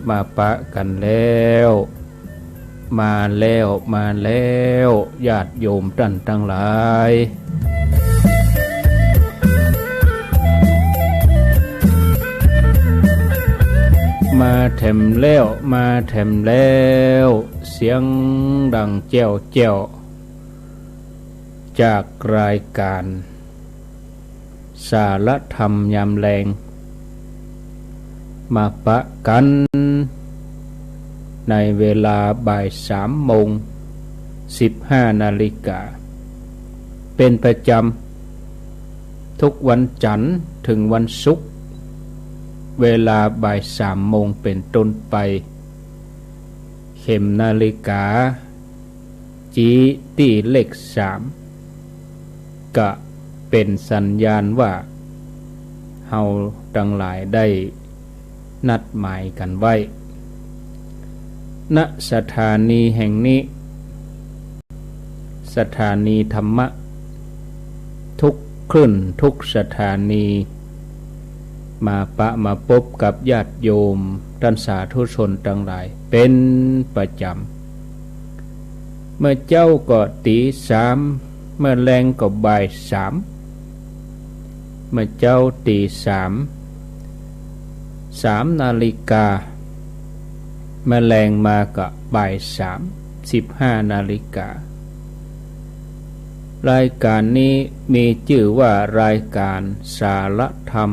มาปะกันแล้วมาแล้วญาติโยมท่านทั้งหลายมาแถมแล้วเสียงดังแจ้วแจ้วจากรายการสารธรรมยามแลงมาปะกันในเวลาบ่าย3:15 นาฬิกาเป็นประจำทุกวันจันทร์ถึงวันศุกร์เวลาบ่าย3 โมงเป็นต้นไปเข็มนาฬิกาจี้ตีเลข3ก็เป็นสัญญาณว่าเฮาทั้งหลายได้นัดหมายกันไว้ณสถานีแห่งนี้สถานีธรรมะทุกคลื่นทุกสถานีมาพบกับญาติโยมท่านสาธุชนทั้งหลายเป็นประจำเมื่อเจ้าก็ตี3เมื่อแรงก็บ่าย3เมื่อเจ้าตี3 นาฬิกาแมลงมาก็บ่าย15 นาฬิการายการนี้มีชื่อว่ารายการสารธรรม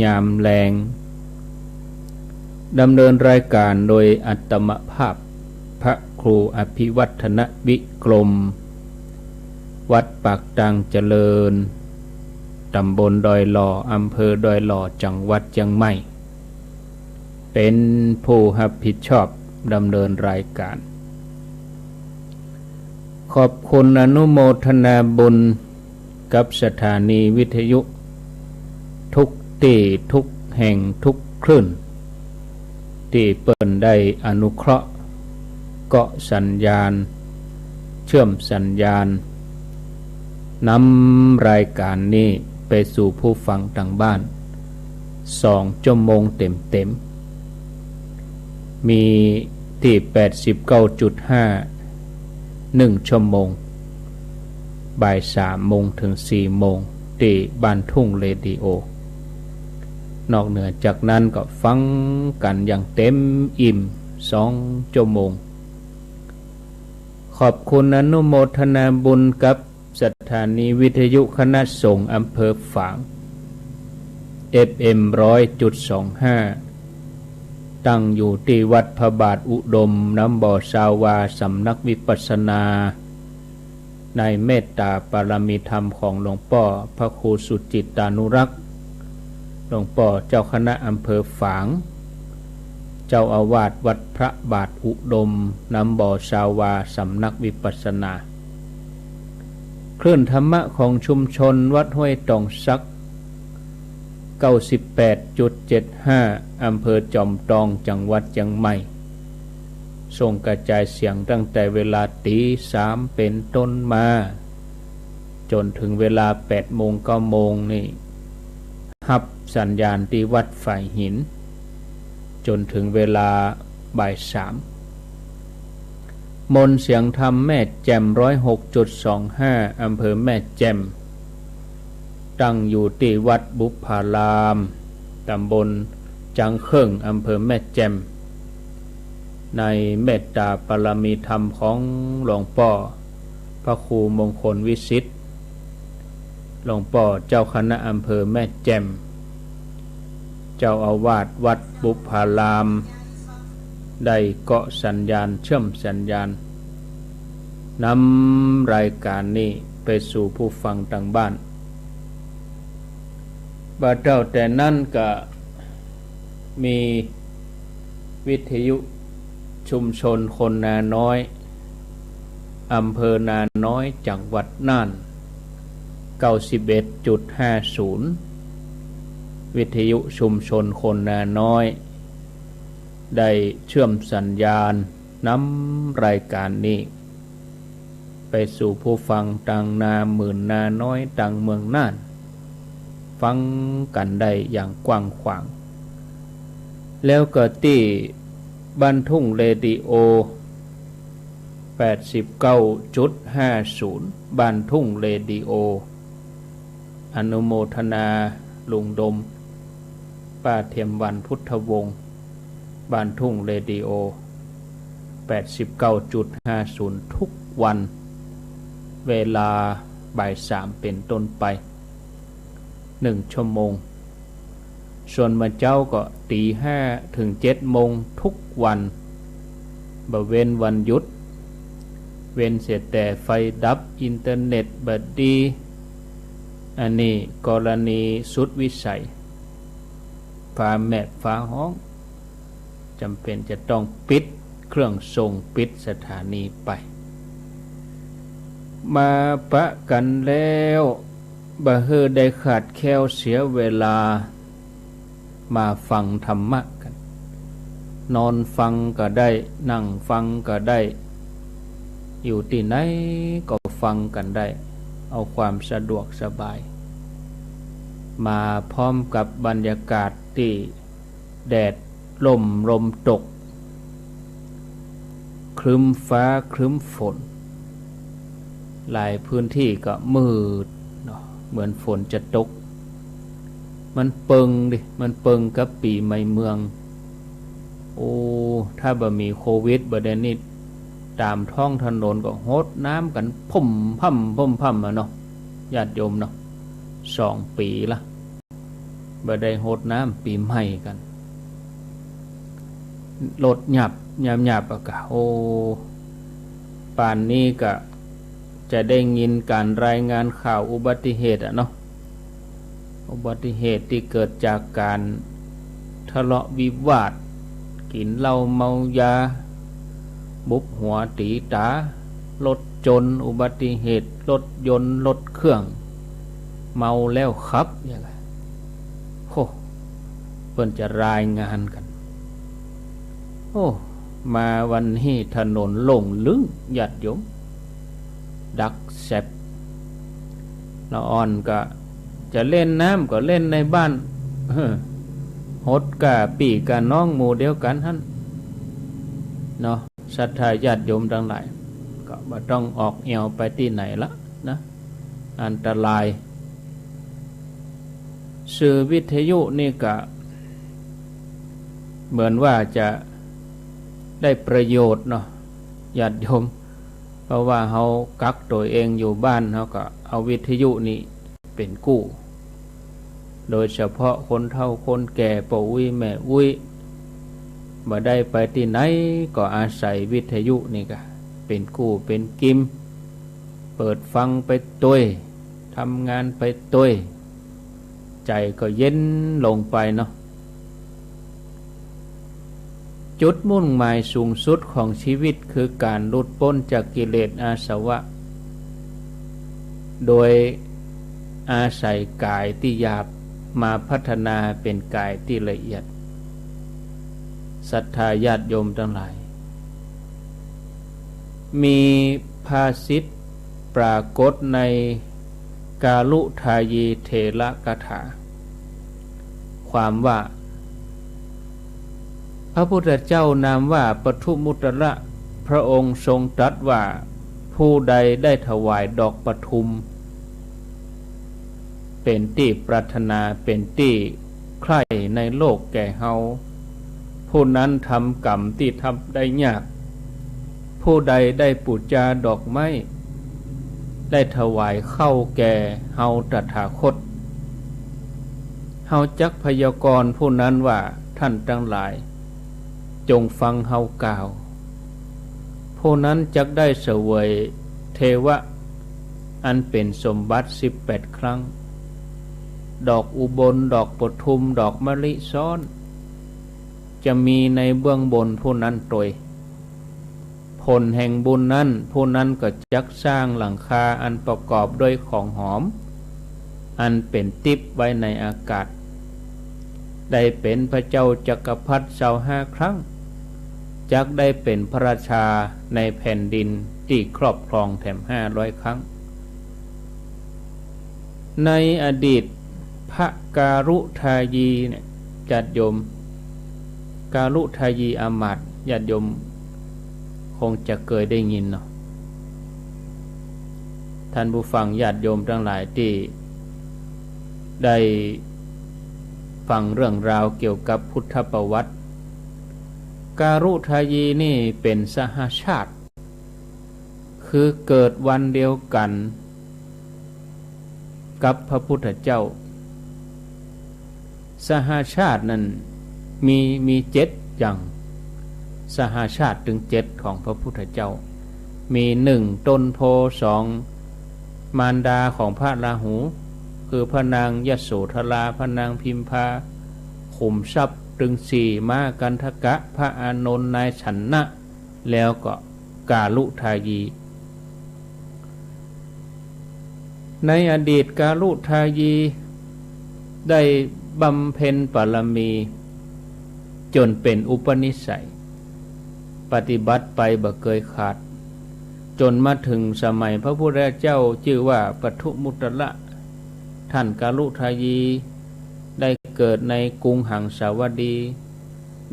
ยามแลงดำเนินรายการโดยอัตมภาพพระครูอภิวัฒนวิกรมวัดปากตังเจริญตำบลดอยหล่ออำเภอดอยหล่อจังหวัดเชียงใหม่เป็นผู้รับผิดชอบดำเนินรายการขอบคุณอนุโมทนาบุญกับสถานีวิทยุทุกที่ทุกแห่งทุกคลื่นที่เปิดได้อนุเคราะห์เกาะสัญญาณเชื่อมสัญญาณนำรายการนี้ไปสู่ผู้ฟังทางบ้าน2 ชั่วโมงเต็มมีที่ 89.5 1 ชั่วโมงบ่าย3 โมงถึง 4 โมงที่บ้านทุ่งเรดิโอนอกเหนือจากนั้นก็ฟังกันอย่างเต็มอิ่ม2 ชั่วโมงขอบคุณอนุโมทนาบุญกับสถานีวิทยุคณะสงฆ์อำเภอฝาง FM 100.25 ตั้งอยู่ที่วัดพระบาทอุดมน้ำบ่อสาวาสำนักวิปัสสนาในเมตตาปรมีธรรมของหลวงพ่อพระครูสุจิตตานุรักษ์หลวงพ่อเจ้าคณะอำเภอฝางเจ้าอาวาสวัดพระบาทอุดมน้ำบ่อสาวาสำนักวิปัสสนาคลื่นธรรมะของชุมชนวัดห้วยตองซัก 98.75 อำเภอจอมทองจังหวัดเชียงใหม่ส่งกระจายเสียงตั้งแต่เวลาตี3เป็นต้นมาจนถึงเวลา8 โมง 9 โมงนี่รับสัญญาณที่วัดฝ่ายหินจนถึงเวลาบ่าย3มนต์เสียงธรรมแม่แจ่ม 106.25 อำเภอแม่แจ่มตั้งอยู่ที่วัดบุพารามตำบลจังเครื่องอำเภอแม่แจ่มในเมตตาปรมีธรรมของหลวงพ่อพระครูมงคลวิสิทธิ์หลวงพ่อเจ้าคณะอำเภอแม่แจ่มเจ้าอาวาสวัดบุพารามได้เกาะสัญญาณเชื่อมสัญญาณนำรายการนี้ไปสู่ผู้ฟังทางบ้านบัดเจ้าแต่นั่นก็มีวิทยุชุมชนคนนาน้อยอำเภอนาน้อยจังหวัดน่าน 91.50 วิทยุชุมชนคนนาน้อยได้เชื่อมสัญญาณนำรายการนี้ไปสู่ผู้ฟังต่างนาหมื่นนาน้อยต่างเมืองน่านฟังกันได้อย่างกว้างขวางแล้วก็ที่ บ้านทุ่งเรดิโอ 89.50 บ้านทุ่งเรดิโอ อนุโมทนาลุงดมป้าเทียมวันพุทธวงศ์บ้านทุ่งเรดิโอ 89.50 ทุกวันเวลาบ่าย3เป็นต้นไป1 ชั่วโมงส่วนมาเจ้าก็ตี 5 ถึง 7 โมงทุกวันบ่เว้นวันหยุดเว้นเสียแต่ไฟดับอินเทอร์เน็ตบัดดีอันนี้กรณีสุดวิสัยฟ้าแม่ฟ้าห้องจำเป็นจะต้องปิดเครื่องส่งปิดสถานีไปมาปะกันแล้วบ่เฮอได้ขาดแคลวเสียเวลามาฟังธรรมะกันนอนฟังก็ได้นั่งฟังก็ได้อยู่ที่ไหนก็ฟังกันได้เอาความสะดวกสบายมาพร้อมกับบรรยากาศที่แดดลมตกครึ้มฟ้าครึ้มฝนหลายพื้นที่ก็มืดเนาะเหมือนฝนจะตกมันเปิงดิมันเปิงกับปีใหม่เมืองโอ้ถ้าบ่มีโควิดบ่ได้นี่ตามท้องถนนก็โหดน้ำกันพุ่มพ่ำเนาะญาติโยมเนาะ2 ปีละบ่ได้โหดน้ำปีใหม่กันรถหยับอะกะโอ้ป่านนี้ก็จะได้ยินการรายงานข่าวอุบัติเหตุอะเนาะอุบัติเหตุที่เกิดจากการทะเลาะวิวาทกินเหล้าเมายาบุบหัวตีตารถจนอุบัติเหตุรถยนต์รถเครื่องเมาแล้วขับอย่างไรโอ้เพิ่นจะรายงานกันโอ้มาวันนี้ถนนโล่งลึงญาติโยมดักแซบละอ่อนก็จะเล่นน้ำก็เล่นในบ้านฮดกะปีกะน้องหมู่เดียวกันหั่นเนาะศรัทธาญาติโยมทั้งหลายก็บ่ต้องออกแอวไปที่ไหนละนะอันตรายสื่อวิทยุนี่ก็เหมือนว่าจะได้ประโยชน์เนาะญาติโยมเพราะว่าเฮากักตัวเองอยู่บ้านเฮาก็เอาวิทยุนี่เป็นกู้โดยเฉพาะคนเฒ่าคนแก่ปู่อุ้ยแม่อุ้ยบ่ได้ไปที่ไหนก็อาศัยวิทยุนี่ก็เป็นกู้เป็นกิมเปิดฟังไปต้วยทำงานไปต้วยใจก็เย็นลงไปเนาะจุดมุ่งหมายสูงสุดของชีวิตคือการหลุดพ้นจากกิเลสอาสวะโดยอาศัยกายที่หยาบมาพัฒนาเป็นกายที่ละเอียดศรัทธาญาติโยมทั้งหลายมีภาษิตปรากฏในกาลุทายีเถระกถาความว่าพระพุทธเจ้านามว่าปทุมุตระพระองค์ทรงตรัสว่าผู้ใดได้ถวายดอกปทุมเป็นที่ปรารถนาเป็นที่ใคร่ในโลกแก่เฮาผู้นั้นทำกรรมที่ทำได้ยากผู้ใดได้ปูจาดอกไม้ได้ถวายเข้าแก่เฮาตถาคตเฮาจักพยากรณ์ผู้นั้นว่าท่านทั้งหลายจงฟังเฮากล่าวผู้นั้นจักได้เสวยเทวะอันเป็นสมบัติ18 ครั้งดอกอุบลดอกปทุมดอกมะลิซ้อนจะมีในเบื้องบนผู้นั้นโดยผลแห่งบุญนั้นผู้นั้นก็จักสร้างหลังคาอันประกอบด้วยของหอมอันเป็นทิพย์ไว้ในอากาศได้เป็นพระเจ้าจักรพรรดิ25 ครั้งจักได้เป็นพระราชาในแผ่นดินที่ครอบครองแถม500 ครั้งในอดีตพระการุทายีเนี่ยจัดโยม กาลุทายีอามาตย์ญาติโยมคงจะเคยได้ยินเนาะท่านผู้ฟังญาติโยมทั้งหลายที่ได้ฟังเรื่องราวเกี่ยวกับพุทธประวัติกาลุทายีนี่เป็นสหชาติคือเกิดวันเดียวกันกับพระพุทธเจ้าสหชาตินั้นมี7อย่างสหชาติถึง7ของพระพุทธเจ้ามี1ต้นโพ2มารดาของพระราหูคือพระนางยโสธราพระนางพิมพาขุมทรัพย์ถึง4ม้ากันทกะพระอานนท์นายฉันนะแล้วก็กาลุทายีในอดีตกาลุทายีได้บำเพ็ญบารมีจนเป็นอุปนิสัยปฏิบัติไปบ่เคยขาดจนมาถึงสมัยพระพุทธเจ้าชื่อว่าปทุมุตระท่านกาลุทายีได้เกิดในกรุงหังสาวดี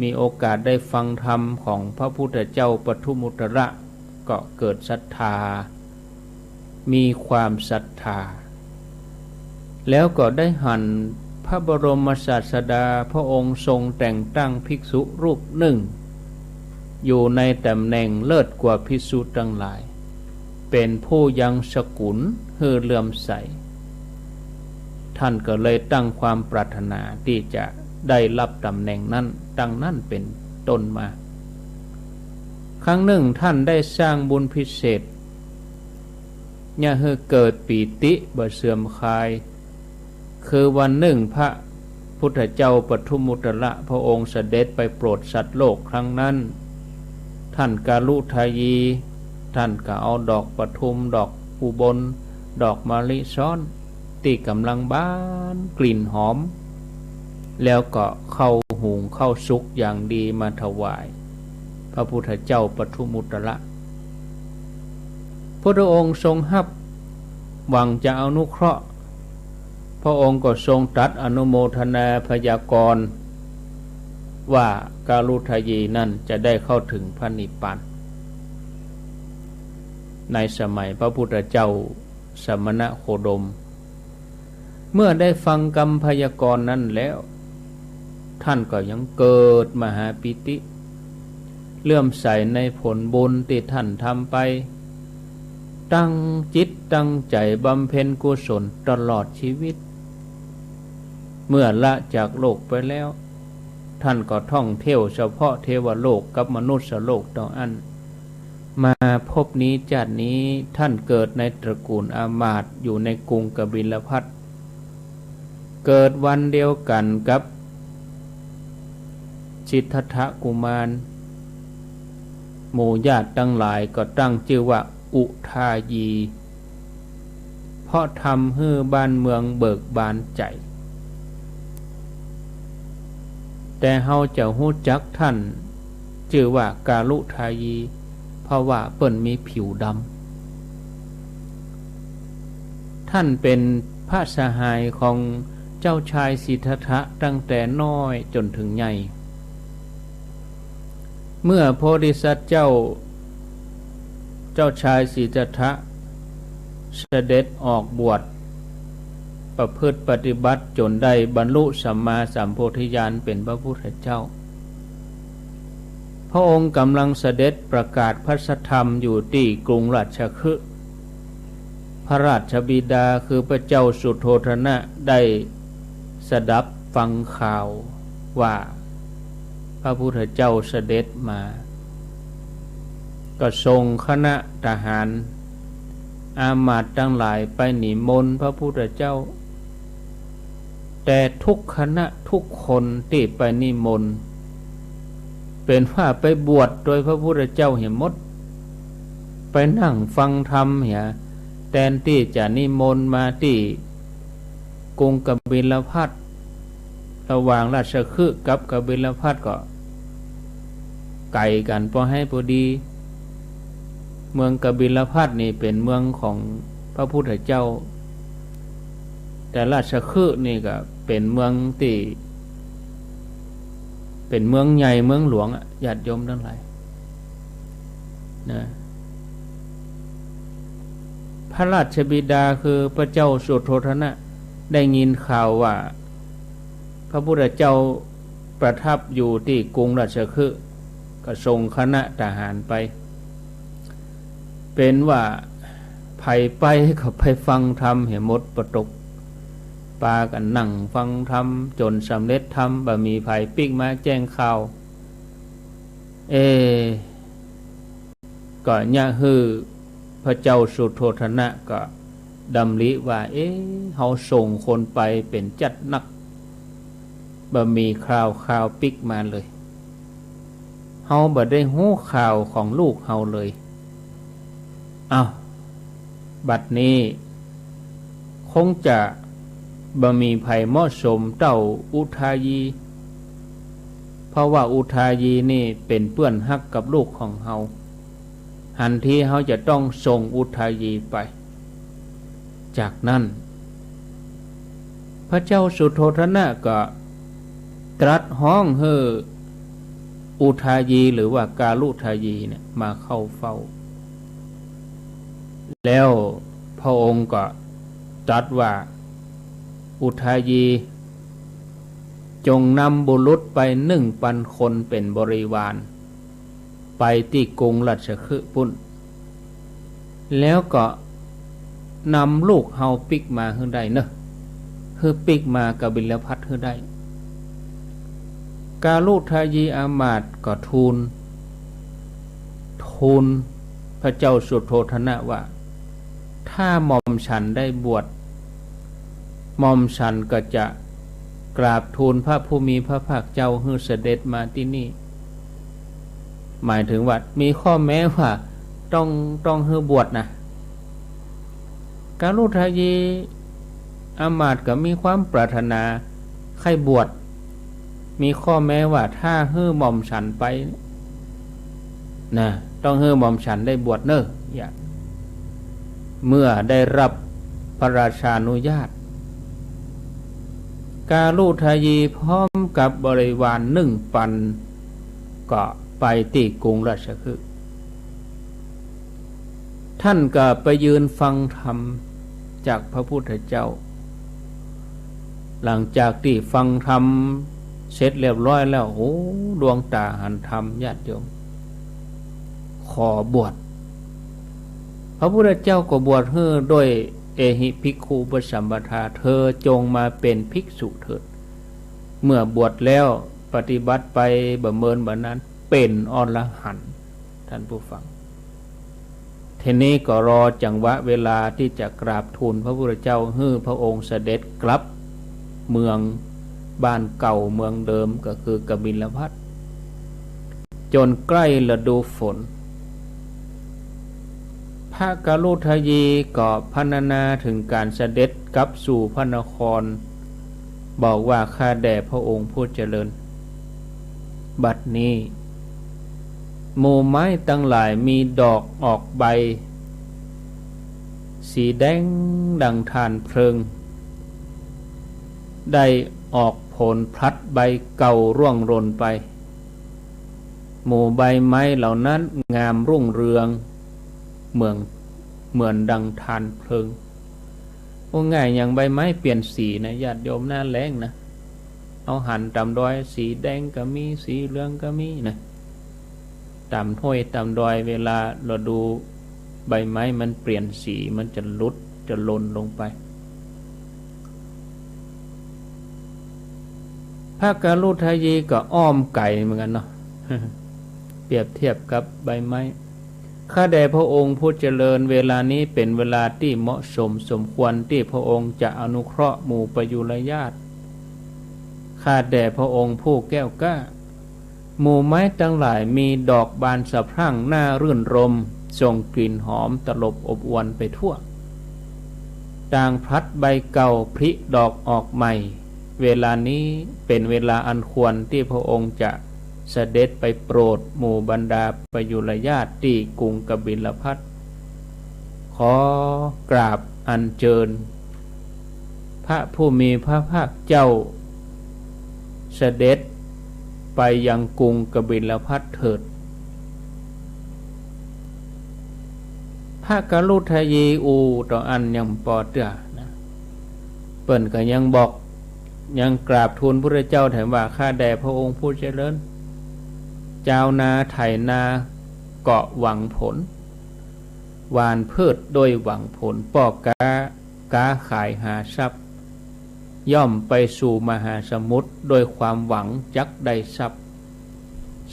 มีโอกาสได้ฟังธรรมของพระพุทธเจ้าปทุมุตระก็เกิดศรัทธามีความศรัทธาแล้วก็ได้หันพระบรมศาสดาพระองค์ทรงแต่งตั้งภิกษุรูปหนึ่งอยู่ในตำแหน่งเลิศกว่าภิกษุทั้งหลายเป็นผู้ยังสกุลเฮือเลื่อมใสท่านก็เลยตั้งความปรารถนาที่จะได้รับตำแหน่งนั้นดังนั้นเป็นต้นมาครั้งหนึ่งท่านได้สร้างบุญพิเศษอย่าให้เกิดปีติบ่เสื่อมคลายคือวันหนึ่งพระพุทธเจ้าปทุมุตระพระองค์เสด็จไปโปรดสัตว์โลกครั้งนั้นท่านกาลุทายีท่านก็เอาดอกปทุมดอกอุบลดอกมะลิซ้อนที่กำลังบานกลิ่นหอมแล้วก็เข้าหุงเข้าสุกอย่างดีมาถวายพระพุทธเจ้าปทุมุตระพระองค์ทรงฮับหวังจะอนุเคราะห์พระองค์ก็ทรงตรัสอนุโมทนาพยากรณ์ว่ากาลุทายีนั่นจะได้เข้าถึงพระนิพพานในสมัยพระพุทธเจ้าสมณโคดมเมื่อได้ฟังคำพยากรณ์นั้นแล้วท่านก็ยังเกิดมหาปิติเลื่อมใสในผลบุญที่ท่านทำไปตั้งจิตตั้งใจบำเพ็ญกุศลตลอดชีวิตเมื่อละจากโลกไปแล้วท่านก็ท่องเที่ยวเฉพาะเทวโลกกับมนุษย์โลกต่ออันมาพบนี้ชาตินี้ท่านเกิดในตระกูลอามาตย์อยู่ในกรุงกบิลพัสเกิดวันเดียวกันกับสิทธัตถกุมารหมู่ญาติทั้งหลายก็ตั้งชื่อว่าอุทายีเพราะทำให้บ้านเมืองเบิกบานใจแต่เฮาจะฮู้จักท่านชื่อว่ากาลุทายีเพราะว่าเปิ้นมีผิวดำท่านเป็นพระสหายของเจ้าชายสิทธัตถะตั้งแต่น้อยจนถึงใหญ่เมื่อโพธิสัตว์เจ้าชายสิทธัตถะเสด็จออกบวชประพฤติปฏิบัติจนได้บรรลุสัมมาสัมโพธิญาณเป็นพระพุทธเจ้าพระองค์กำลังเสด็จประกาศพระสัทธรรมอยู่ที่กรุงราชคฤห์พระราชบิดาคือพระเจ้าสุโธทนะได้สดับฟังข่าวว่าพระพุทธเจ้าเสด็จมาก็ทรงคณะทหารอามาตย์ทั้งหลายไปนิมนต์พระพุทธเจ้าแต่ทุกคณะทุกคนที่ไปนิมนต์เป็นว่าไปบวชโดยพระพุทธเจ้าเห็นหมดไปนั่งฟังธรรมเหียแทนที่จะนิมนต์มาที่กรุงกบิลพัสระหว่างราชคฤห์กับกบิลพัสก็ไกลกันพอให้พอดีเมืองกบิลพัสนี่เป็นเมืองของพระพุทธเจ้าแต่ราชคฤห์นี่ก็เป็นเมืองที่ เป็นเมืองใหญ่เมืองหลวงญาติโยมทั้งหลายนะพระราชบิดาคือพระเจ้าสุโธทนะได้ยินข่าวว่าพระพุทธเจ้าประทับอยู่ที่กรุงราชคฤห์ก็ส่งคณะทหารไปเป็นว่าภัยไปก็ไปฟังธรรมเห็นหมดประตกปากันนั่งฟังธรรมจนสำเร็จธรรมบ่มีภัยปิ๊กมาแจ้งข่าวก็เนี่ยคือพระเจ้าสุโธทนะก็ดำริว่าเฮาส่งคนไปเป็นจัดนักบ่มีข่าวปิ๊กมาเลยเฮาบ่ได้ฮู้ข่าวของลูกเฮาเลยบัดนี้คงจะบ่มีภัยเหมาะสมเต้าอุทายีเพราะว่าอุทายีนี่เป็นเพื่อนฮักกับลูกของเฮาหันที่เฮาจะต้องส่งอุทายีไปจากนั้นพระเจ้าสุโธทนะก็ตรัสห้องให้อุทายีหรือว่ากาลุทายีเนี่ยมาเข้าเฝ้าแล้วพระองค์ก็ตรัสว่าอุทายีจงนำบุรุษไป1,000 คนเป็นบริวารไปที่กรุงราชคฤห์พุ่นแล้วก็นำลูกเฮาปิกมาให้ได้เนอะคือปิกมากบิลพัทให้ได้กาลุทายีอามาตย์ก็ทูลพระเจ้าสุโธทนะว่าถ้าหม่อมฉันได้บวชหม่อมฉันก็จะกราบทูลพระผู้มีพระภาคเจ้าให้เสด็จมาที่นี่หมายถึงว่ามีข้อแม้ว่าต้องให้บวชนะกาลุทายีอามาตย์ก็มีความปรารถนาให้บวชมีข้อแม้ว่าถ้าให้หม่อมฉันไปนะต้องให้หม่อมฉันได้บวชเนอะเมื่อได้รับพระราชานุญาตกาลุทายีพร้อมกับบริวาร1,000ก็ไปที่กรุงราชคฤห์ท่านก็ไปยืนฟังธรรมจากพระพุทธเจ้าหลังจากที่ฟังธรรมเสร็จเรียบร้อยแล้วดวงตาหันธรรมญาติโยมขอบวชพระพุทธเจ้าก็บวชให้ด้วยเอหิภิกขุปสัมปทาเธอจงมาเป็นภิกษุเถิดเมื่อบวชแล้วปฏิบัติไปบ่เมินบ่นั้นเป็นอรหันต์ท่านผู้ฟังทีนี้ก็รอจังหวะเวลาที่จะกราบทูลพระพุทธเจ้าให้พระองค์เสด็จกลับเมืองบ้านเก่าเมืองเดิมก็คือกบิลพัสจนใกล้ฤดูฝนพระกาลุทายีก็พรรณนาถึงการเสด็จกลับสู่พระนครบอกว่าข้าแด่พระองค์ผู้เจริญบัดนี้หมู่ไม้ตั้งหลายมีดอกออกใบสีแดงดังถ่านเพลิงได้ออกผลพลัดใบเก่าร่วงหล่นไปหมู่ใบไม้เหล่านั้นงามรุ่งเรืองเหมือนดังถ่านเพลิงง่ายอย่างใบไม้เปลี่ยนสีนะญาติโยมหน้าแล้งนะเอาหั่นตามดอยสีแดงก็มีสีเหลืองก็มีนะตามห้วยตามดอยเวลาเราดูใบไม้มันเปลี่ยนสีมันจะลุดจะหล่นลงไปพระกาลุทายีก็อ้อมไก่เหมือนกันเนาะ เปรียบเทียบกับใบไม้ข้าแด่พระองค์ผู้เจริญเวลานี้เป็นเวลาที่เหมาะสมสมควรที่พระองค์จะอนุเคราะห์หมู่ปยุรญาติข้าแด่พระองค์ผู้แก้วกล้าหมู่ไม้ทั้งหลายมีดอกบานสะพรั่งน่ารื่นรมส่งกลิ่นหอมตลบอบอวลไปทั่วต่างพลัดใบเก่าพลิดอกออกใหม่เวลานี้เป็นเวลาอันควรที่พระองค์จะเสด็จไปโปรดหมู่บรรดาปยุรญาติที่กรุงกบิลพัสขอกราบอัญเชิญพระผู้มีพระภาคเจ้าเสด็จ ไปยังกรุงกบิลพัสเถิดพระกรุทยีอูต่ออันยังปอเตือนะเปิ่นก็ยังบอกยังกราบทูลพระเจ้าถามว่าข้าแด่พระองค์ผู้เจริญเจ้านาไถนาเกาะหวังผลหวานพืชโดยหวังผลปอกกาขายหาทรัพย์ย่อมไปสู่มหาสมุทรโดยความหวังจักได้ทรัพย์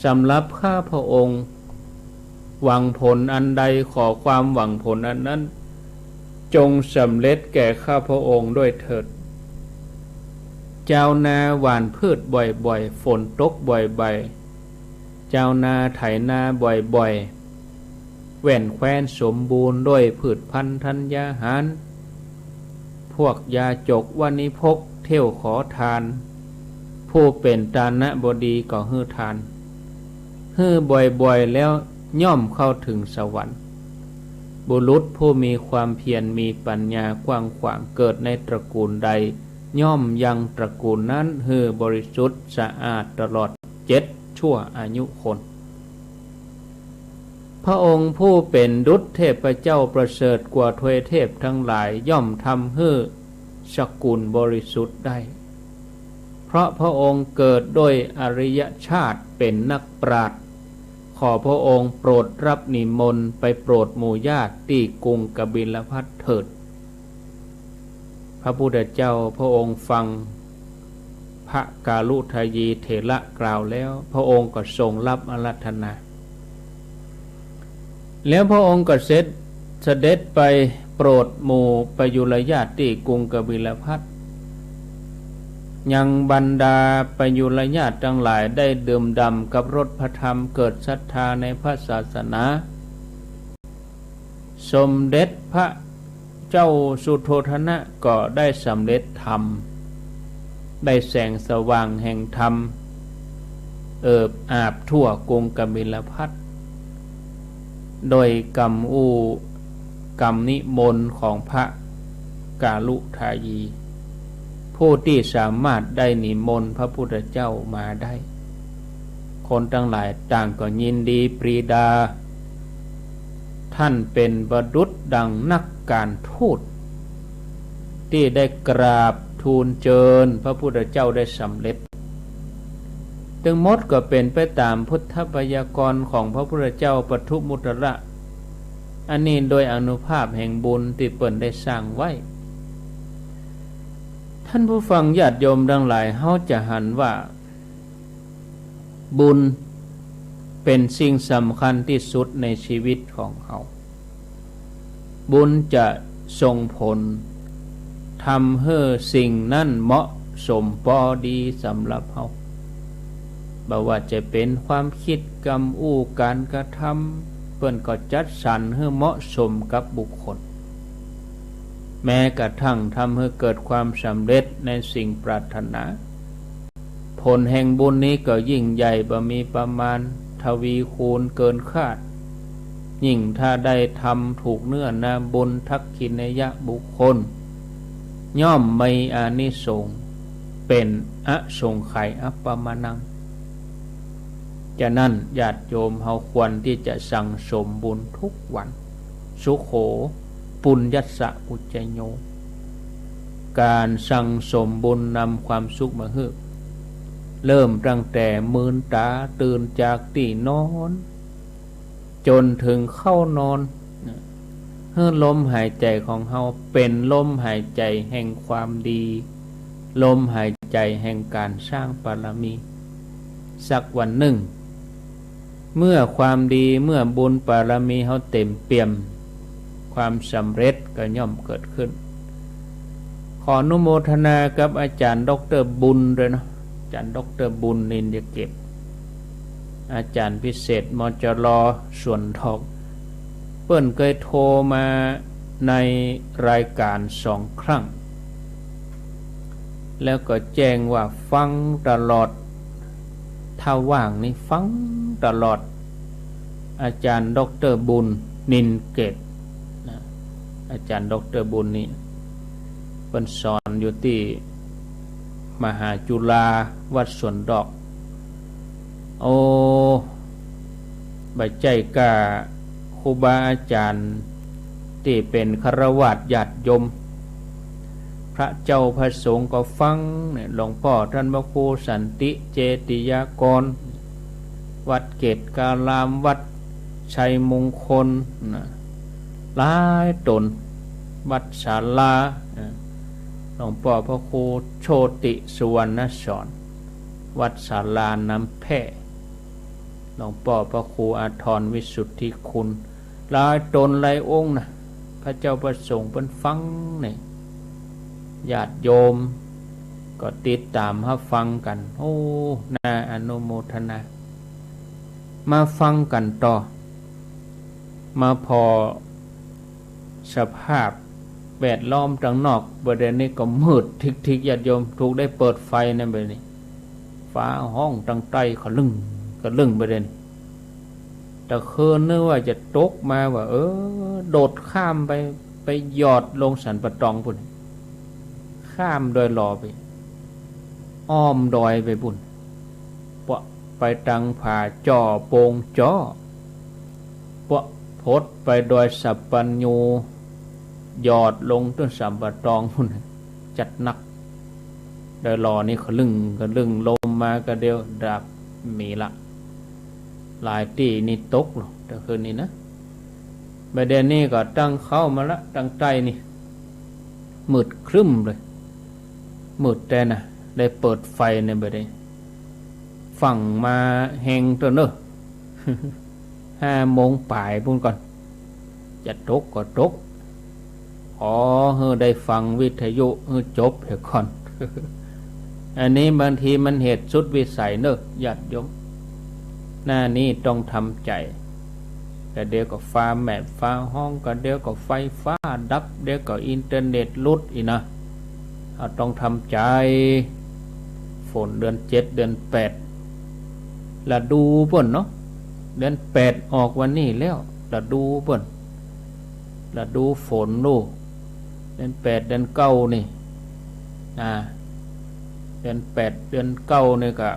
สำหรับข้าพระองค์หวังผลอันใดขอความหวังผลอันนั้นจงสำเร็จแก่ข้าพระองค์ด้วยเถิดเจ้านาหว่านพืชบ่อยๆฝนตกบ่อยๆเจ้านาไถนาบ่อยๆแว่นแคว้นสมบูรณ์ด้วยพืชพันธุ์ธัญญาหารพวกยาจกวานิพกเที่ยวขอทานผู้เป็นตานะบดีก็ฮื้อทานฮื้อบ่อยๆแล้วย่อมเข้าถึงสวรรค์บุรุษผู้มีความเพียรมีปัญญากว้างขวางเกิดในตระกูลใดย่อมยังตระกูลนั้นฮื้อบริสุทธิ์สะอาดตลอด7 ชั่วอายุคนพระองค์ผู้เป็นดุจเทพเจ้าประเสริฐกว่าทวยเทพทั้งหลายย่อมทำให้สกุลบริสุทธิ์ได้เพราะพระองค์เกิดโดยอริยชาติเป็นนักปราชญ์ขอพระองค์โปรดรับนิมนต์ไปโปรดหมู่ญาติที่กรุงกบิลพัสเถิดพระพุทธเจ้าพระองค์ฟังพระกาลุทยีเถระกล่าวแล้วพระองค์ก็ทรงรับอาราธนาแล้วพระองค์ก็เสด็จไปโปรดหมู่ปยุรญาติที่กรุงกบิลพัสยังบรรดาปยุรญาติทั้งหลายได้ดื่มด่ำกับรสพระธรรมเกิดศรัทธาในพระศาสนาสมเด็จพระเจ้าสุโธทนะก็ได้สำเร็จธรรมได้แสงสว่างแห่งธรรมเอิบอาบทั่วกรุงกบิลพัสโดยกรรมนิมนต์ของพระกาลุทายีผู้ที่สามารถได้นิมนต์พระพุทธเจ้ามาได้คนทั้งหลายต่างก็ยินดีปรีดาท่านเป็นบดุจดังนักการทูตที่ได้กราบทูลเชิญพระพุทธเจ้าได้สำเร็จทั้งหมดก็เป็นไปตามพุทธพยากรณ์ของพระพุทธเจ้าปทุมุตระอันนี้โดยอนุภาพแห่งบุญที่เปิ่นได้สร้างไว้ท่านผู้ฟังญาติโยมทั้งหลายเฮาจะหันว่าบุญเป็นสิ่งสำคัญที่สุดในชีวิตของเฮาบุญจะส่งผลทำให้สิ่งนั้นเหมาะสมพอดีสำหรับเฮาบ่ว่าจะเป็นความคิดกรรมการกระทำเพิ่นก็จัดสรรให้เหมาะสมกับบุคคลแม้กระทั่งทำให้เกิดความสำเร็จในสิ่งปรารถนาผลแห่งบุญนี้ก็ยิ่งใหญ่บ่มีประมาณทวีคูณเกินคาดยิ่งถ้าได้ทำถูกเนื้อนาบุญทักขินยะบุคคลย่อมมีอานิสงส์เป็นอสงไขยอัปปมานังฉะนั้นญาติโยมเฮาควรที่จะสั่งสมบุญทุกวันสุโขปุญญัสสะอุจจโญการสั่งสมบุญนำความสุขมาให้เริ่มตั้งแต่มืนตาตื่นจากที่นอนจนถึงเข้านอนให้ลมหายใจของเฮาเป็นลมหายใจแห่งความดีลมหายใจแห่งการสร้างบารมีสักวันหนึ่งเมื่อความดีเมื่อบุญบารมีเฮาเต็มเปี่ยมความสำเร็จก็ย่อมเกิดขึ้นขออนุโมทนากับอาจารย์ดร.บุญด้วยนะอาจารย์ดร.บุญนินยเก็บอาจารย์พิเศษมจร.ส่วนทองเปิ้นเคยโทรมาในรายการ2 ครั้งแล้วก็แจ้งว่าฟังตลอดถ้าว่างนี่ฟังตลอดอาจารย์ดร.บุญนินเกตอาจารย์ดร.บุญนี่เพิ่นสอนอยู่ที่มหาจุฬาวัดสวนดอก โอ้บัดใจกาครูบาอาจารย์ที่เป็นฆราวาสญาติโยมพระเจ้าพระสงฆ์ก็ฟังเนี่ยหลวงพ่อท่านพระครูสันติเจติยากรวัดเกตการามวัดชัยมงคลนะหลายตนวัดศาลาหลวงพ่อพระครูโชติสุวรรณสอนวัดศาลาน้ำแพร่หลวงพ่อพระครูอาทรวิสุทธิคุณหลายตนหลายองค์นะพระเจ้าประสงค์เป็นฟังเนี่ยญาติโยมก็ติดตามรับฟังกันโอ้น่าอนุโมทนามาฟังกันต่อมาพอสภาพแวดล้อมทางนอกประเด็นนี้ก็มืดทิกๆญาติโยมถูกได้เปิดไฟนั่นไปนี่ฟ้าห้องทางใต้ก็ลึ่งประเด็นแต่คืนนึกว่าจะตกมาว่าโดดข้ามไปหยอดลงสันปะตองพุ่นข้ามโดยหล่อไปอ้อมดอยไปพุ่นปะไปตังผาจ่อโปงจ่อปะพดไปโดยสัปปัญญูหยอดลงต้นสัมปะตองพุ่นจัดหนักโดยหล่อนี่ก็ลึ่งลมมาก็เดียวดับมีละหลายตีนี่ตกหรอกแต่คืนนี้นะประเด็นนี้ก็ตั้งเข้ามาละตั้งใต้นี่มืดครึ้มเลยมืดแต่นะได้เปิดไฟในประเด็นฝั่งมาแหงตัวเนอะ5 โมงป่ายพุ่นก่อนจะตกก็ตกได้ฟังวิทยุจบเถอะก่อน อันนี้บางทีมันเหตุสุดวิสัยเนอะญาติโยมหน้านี้ต้องทำใจแต่เดี๋ยวก็ฟ้าแม่ฟ้าห้องก็เดี๋ยวก็ไฟฟ้าดับเดี๋ยวก็อินเทอร์เน็ตหลุดอีกนะเราต้องทำใจฝนเดือน7 เดือน8ละดูเพิ่นเนาะเดือน8ออกวันนี้แล้วละดูเพิ่นละดูฝนดูเดือน8 เดือน9นี่เดือน8 เดือน9นี่ก็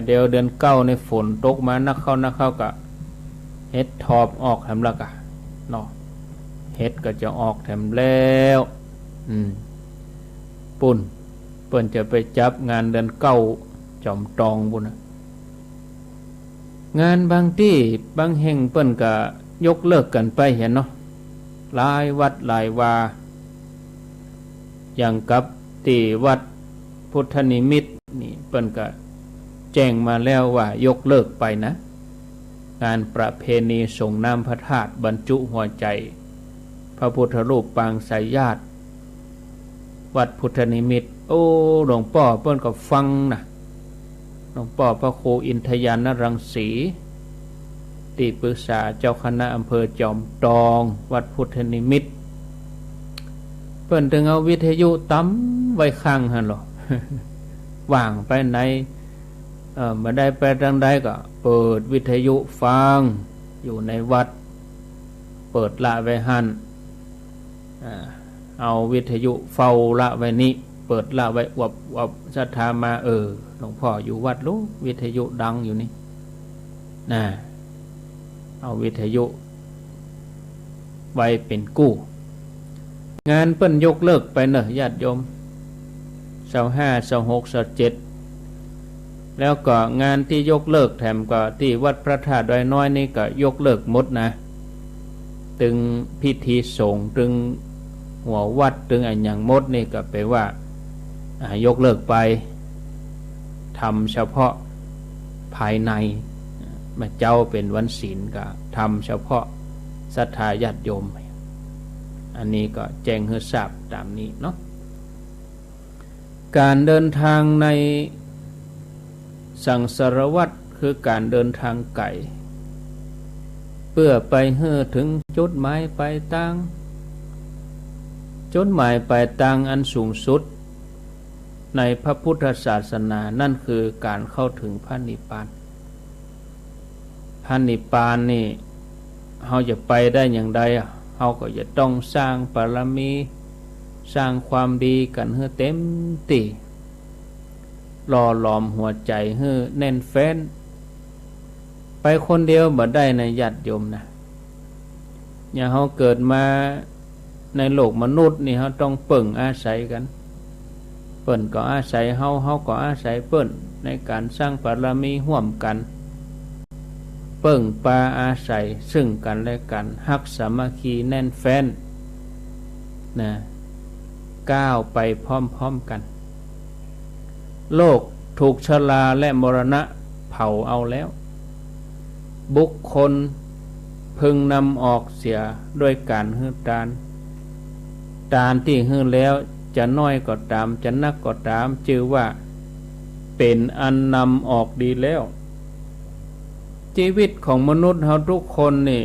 เดียวเดือน9ในฝนตกมานักเข้าก็เฮ็ดทอบออกแถมละกะเนาะเฮ็ดก็จะออกแถมแล้วเปิ้นจะไปจับงานเดือน9จอมตองบุญนะงานบางที่บางแห่งเปิ้นก็ยกเลิกกันไปเห็นเนาะหลายวัดหลายวาอย่างกับที่วัดพุทธนิมิตรนี่เปิ้นก็แจ้งมาแล้วว่ายกเลิกไปนะงานประเพณีส่งน้ำพระธาตุบรรจุหัวใจพระพุทธรูปปางสายญาติวัดพุทธนิมิตรหลวงพ่อเปิ้นก็ฟังนะหลวงพ่อพระครูอินทยานรังสีที่ปรึกษาเจ้าคณะอำเภอจอมตองวัดพุทธนิมิตรเปิ้นถึงเอาวิทยุตั้มไว้ข้างหั่นหรอ ว่างไปไหนมาได้ไปทางใดก็เปิดวิทยุฟังอยู่ในวัดเปิดละไว้หั่นเอาวิทยุเฝ้าละไว้นี้เปิดละไว้วับศรัทธามาหลวงพ่ออยู่วัดรู้วิทยุดังอยู่นี่เอาวิทยุไว้เป็นกู้งานเปิ้นยกเลิกไปเนอะญาติโยม25 26 27แล้วก็งานที่ยกเลิกแถมก็ที่วัดพระธาตุดอยน้อยนี่ก็ยกเลิกหมดนะตึงพิธีสงฆ์ตึงหัววัดตึงอันอย่างหมดนี่ก็แปลว่ายกเลิกไปทำเฉพาะภายในแม่เจ้าเป็นวันศีลก็ทำเฉพาะศรัทธาญาติโยมอันนี้ก็แจ้งให้ทราบตามนี้เนาะการเดินทางในสังสารวัฏคือการเดินทางไกลเพื่อไปถึงจุดหมายปลายทางจุดหมายปลายทางอันสูงสุดในพระพุทธศาสนานั่นคือการเข้าถึงพระนิพพานพระนิพพานนี่เราจะไปได้อย่างไรเราก็จะต้องสร้างบารมีสร้างความดีกันให้เต็มที่หล่อหลอมหัวใจให้แน่นแฟ้น ไปคนเดียวบ่ได้นะญาติโยมนะอย่างเราเกิดมาในโลกมนุษย์นี่เราต้องเปิ่งอาศัยกันเปิ้นก็อาศัยเฮาก็อาศัยเปิ้นในการสร้างบารมีร่วมกันเปิ่งปาอาศัยซึ่งกันและกันฮักสามัคคีแน่นแฟ้นนะก้าวไปพร้อมๆกันโลกถูกชราและมรณะเผาเอาแล้วบุคคลพึงนำออกเสียด้วยการฮื้อตานที่ฮื้อแล้วจะน้อยก็ตามจะนักก็ตามชื่อว่าเป็นอันนำออกดีแล้วชีวิตของมนุษย์เราทุกคนนี่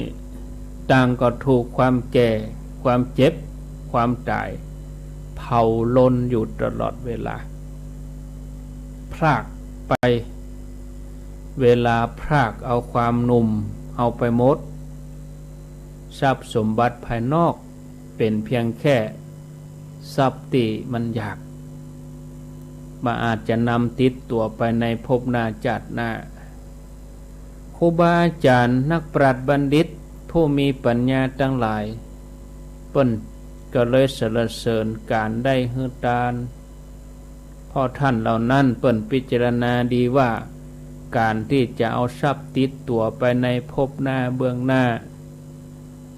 ต่างก็ถูกความแก่ความเจ็บความตายเผาลนอยู่ตลอดเวลาพรากไปเวลาพรากเอาความหนุ่มเอาไปหมดทรัพย์สมบัติภายนอกเป็นเพียงแค่ทรัพย์ที่มันอยากมาอาจจะนำติดตัวไปในภพหน้าชาติหน้าครูบาอาจารย์นักปราชญ์บัณฑิตผู้มีปัญญาทั้งหลายเปิ้นก็เลยสรรเสริญการได้ฮื้อตานเพราะท่านเหล่านั้นเปิ้นพิจารณาดีว่าการที่จะเอาทรัพย์ติดตัวไปในภพหน้าเบื้องหน้า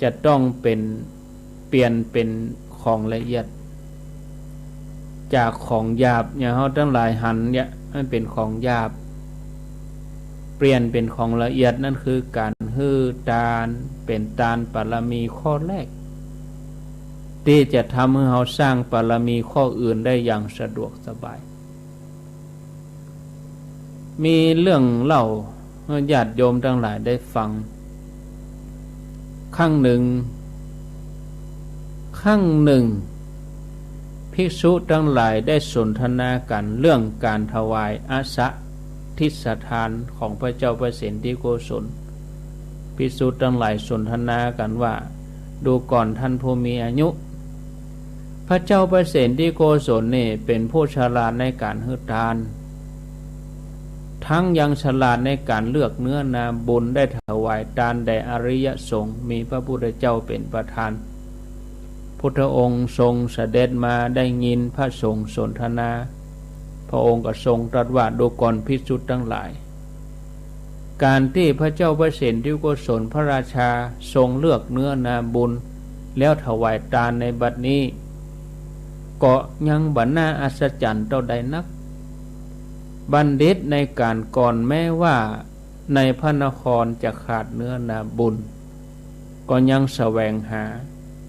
จะต้องเปลี่ยนเป็นของละเอียดจากของหยาบอย่างเฮาทั้งหลายหันเนี่ยมันเป็นของหยาบเปลี่ยนเป็นของละเอียดนั่นคือการฮื้อตานเป็นตานบารมีข้อแรกที่จะทำให้เราสร้างบารมีข้ออื่นได้อย่างสะดวกสบายมีเรื่องเล่าญาติโยมทั้งหลายได้ฟังครั้งหนึ่งภิกษุทั้งหลายได้สนทนากันเรื่องการถวายอาสะทิศทานของพระเจ้าประสิทธิโกศลภิกษุทั้งหลายสนทนากันว่าดูก่อนท่านผู้มีอายุพระเจ้าประสิทธิโกศลนี่เป็นผู้ฉลาดในการฮื้อทานทั้งยังฉลาดในการเลือกเนื้อนาบุญได้ถวายทานแด่อริยสงฆ์มีพระพุทธเจ้าเป็นประธานพุทธองค์ทรงเสด็จมาได้ยินพระสงฆ์สนทนาพระองค์ก็ทรงตรัสว่าดูก่อนภิกษุทั้งหลายการที่พระเจ้าประสิทธิโกศลพระราชาทรงเลือกเนื้อนาบุญแล้วถวายทานในบัดนี้ก็ยังบ่น่าอัศจรรย์เท่าใดนักบัณฑิตในการก่อนแม้ว่าในพระนครจะขาดเนื้อนาบุญก็ยังแสวงหา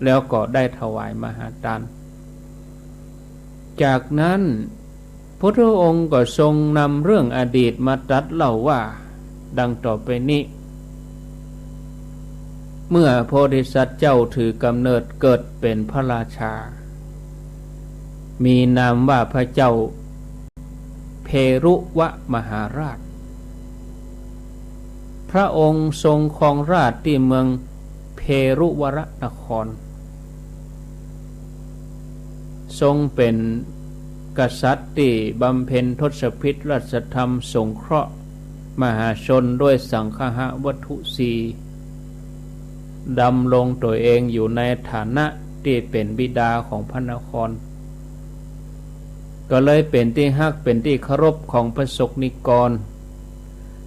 แล้วก็ได้ถวายมหาทานจากนั้นพระพุทธองค์ก็ทรงนำเรื่องอดีตมาตรัสเล่าว่าดังต่อไปนี้เมื่อโพธิสัตว์เจ้าถือกำเนิดเกิดเป็นพระราชามีนามว่าพระเจ้าเพรุวะมหาราชพระองค์ทรงครองราชย์ที่เมืองเพรุวรนครทรงเป็นกษัตริย์ที่บำเพ็ญทศพิธราชธรรมสงเคราะห์มหาชนด้วยสังฆะวัตถุสีดำรงตัวเองอยู่ในฐานะที่เป็นบิดาของพระนครก็เลยเป็นที่ฮักเป็นที่เคารพของพระสงฆ์นิกร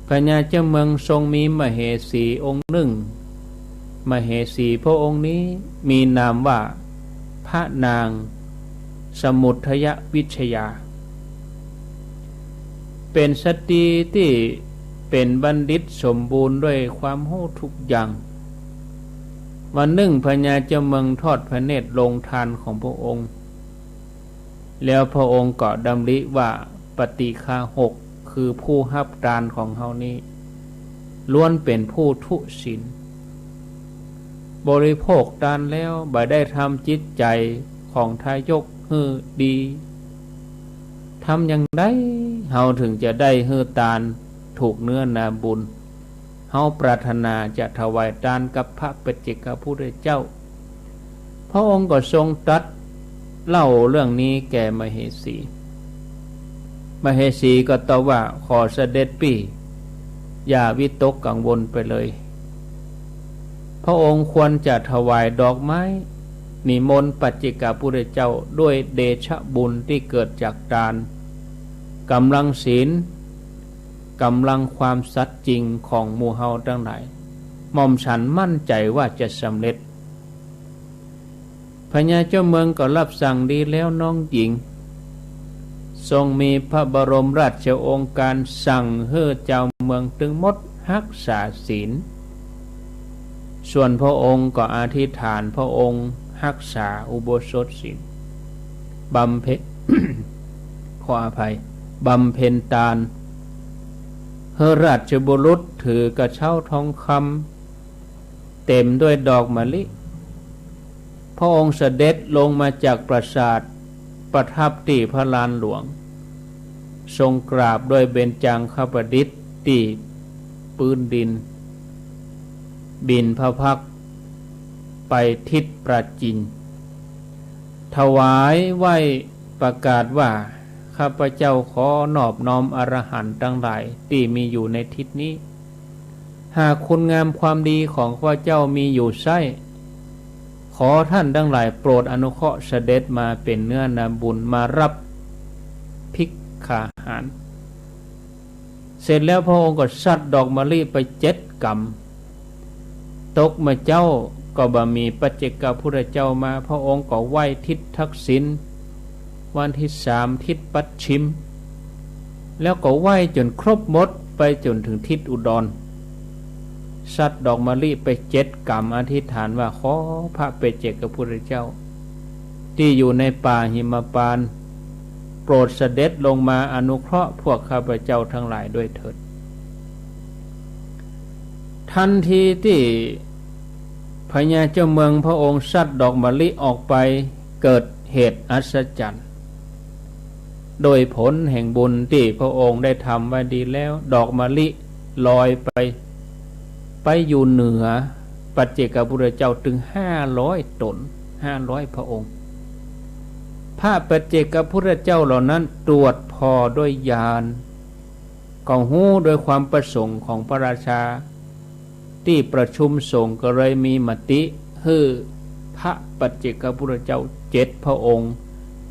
พญาเจ้าเมืองทรงมีมเหสีองค์หนึ่งมเหสีพระองค์นี้มีนามว่าพระนางสมุทยวิชยาเป็นสตรีที่เป็นบัณฑิตสมบูรณ์ด้วยความรู้ทุกอย่างวันหนึ่งพญาเจ้าเมืองทอดพระเนตรลงทานของพระองค์แล้วพระองค์ก็ดำริว่าปฏิฆาหกคือผู้รับทานของเฮานี้ล้วนเป็นผู้ทุศีลบริโภคทานแล้วบ่ได้ทำจิตใจของทายกให้ดีทำอย่างไรเฮาถึงจะได้ให้ทานถูกเนื้อนาบุญเฮาปรารถนาจะถวายทานกับพระปัจเจกพุทธเจ้าพระองค์ก็ทรงตรัสเล่าเรื่องนี้แก่มเหสีมเหสีก็ตอบว่าขอเสด็จปี่ อย่าวิตกกังวลไปเลยพระองค์ควรจะถวายดอกไม้นิมนต์ปัจเจกพุทธเจ้าด้วยเดชะบุญที่เกิดจากทานกำลังศีลกำลังความสัตย์จริงของหมู่เฮาทั้งหลายหม่อมฉันมั่นใจว่าจะสำเร็จพญาเจ้าเมืองก็รับสั่งดีแล้วน้องหญิงทรงมีพระบรมราชโองการสั่งให้เจ้าเมืองตึงมดรักษาศีลส่วนพระองค์ก็อธิษฐานพระองค์รักษาอุโบสถศีลบำเพ็ญ ขออภัยบำเพ็ญทานเฮราชบุรุษถือกระเช้าทองคำเต็มด้วยดอกมะลิพระองค์เสด็จลงมาจากปราสาทประทับที่พระลานหลวงทรงกราบด้วยเบญจางคประดิษฐ์ที่พื้นดินบิณฑบาตไปทิศประจินถวายไหว้ประกาศว่าข้าพเจ้าขอนอบน้อมอรหันต์ทั้งหลายที่มีอยู่ในทิศนี้หากคุณงามความดีของข้าพเจ้ามีอยู่ไสขอท่านทั้งหลายโปรดอนุเคราะห์เสด็จมาเป็นเนื้อนาบุญมารับภิกขาหารเสร็จแล้วพระองค์ก็สัตว์ดอกมะลิไป7 กำตกมาเจ้าก็บ่มีปัจเจกพุทธเจ้ามาพระองค์ก็ไหว้ทิศทักษิณวันที่3ทิศปัจฉิมแล้วก็ไหว้จนครบหมดไปจนถึงทิศอุดรสัตว์ดอกมะลิไป7 กำอธิษฐานว่าขอพระปัจเจกพุทธเจ้าที่อยู่ในป่าหิมพานต์โปรดเสด็จลงมาอนุเคราะห์พวกข้าพเจ้าทั้งหลายด้วยเถิดทันทีที่พญาเจ้าเมืองพระองค์สัตว์ดอกมะลิออกไปเกิดเหตุอัศจรรย์โดยผลแห่งบุญที่พระองค์ได้ทำไว้ดีแล้วดอกมะลิลอยไปอยู่เหนือปัจเจกพุทธเจ้าถึง500 ตน500 พระองค์พระปัจเจกพุทธเจ้าเหล่านั้นตรวจพอด้วยญาณก็หู้โดยความประสงค์ของพระราชาที่ประชุมสงฆ์ก็เลยมีมติให้พระปัจเจกพุทธเจ้า7 พระองค์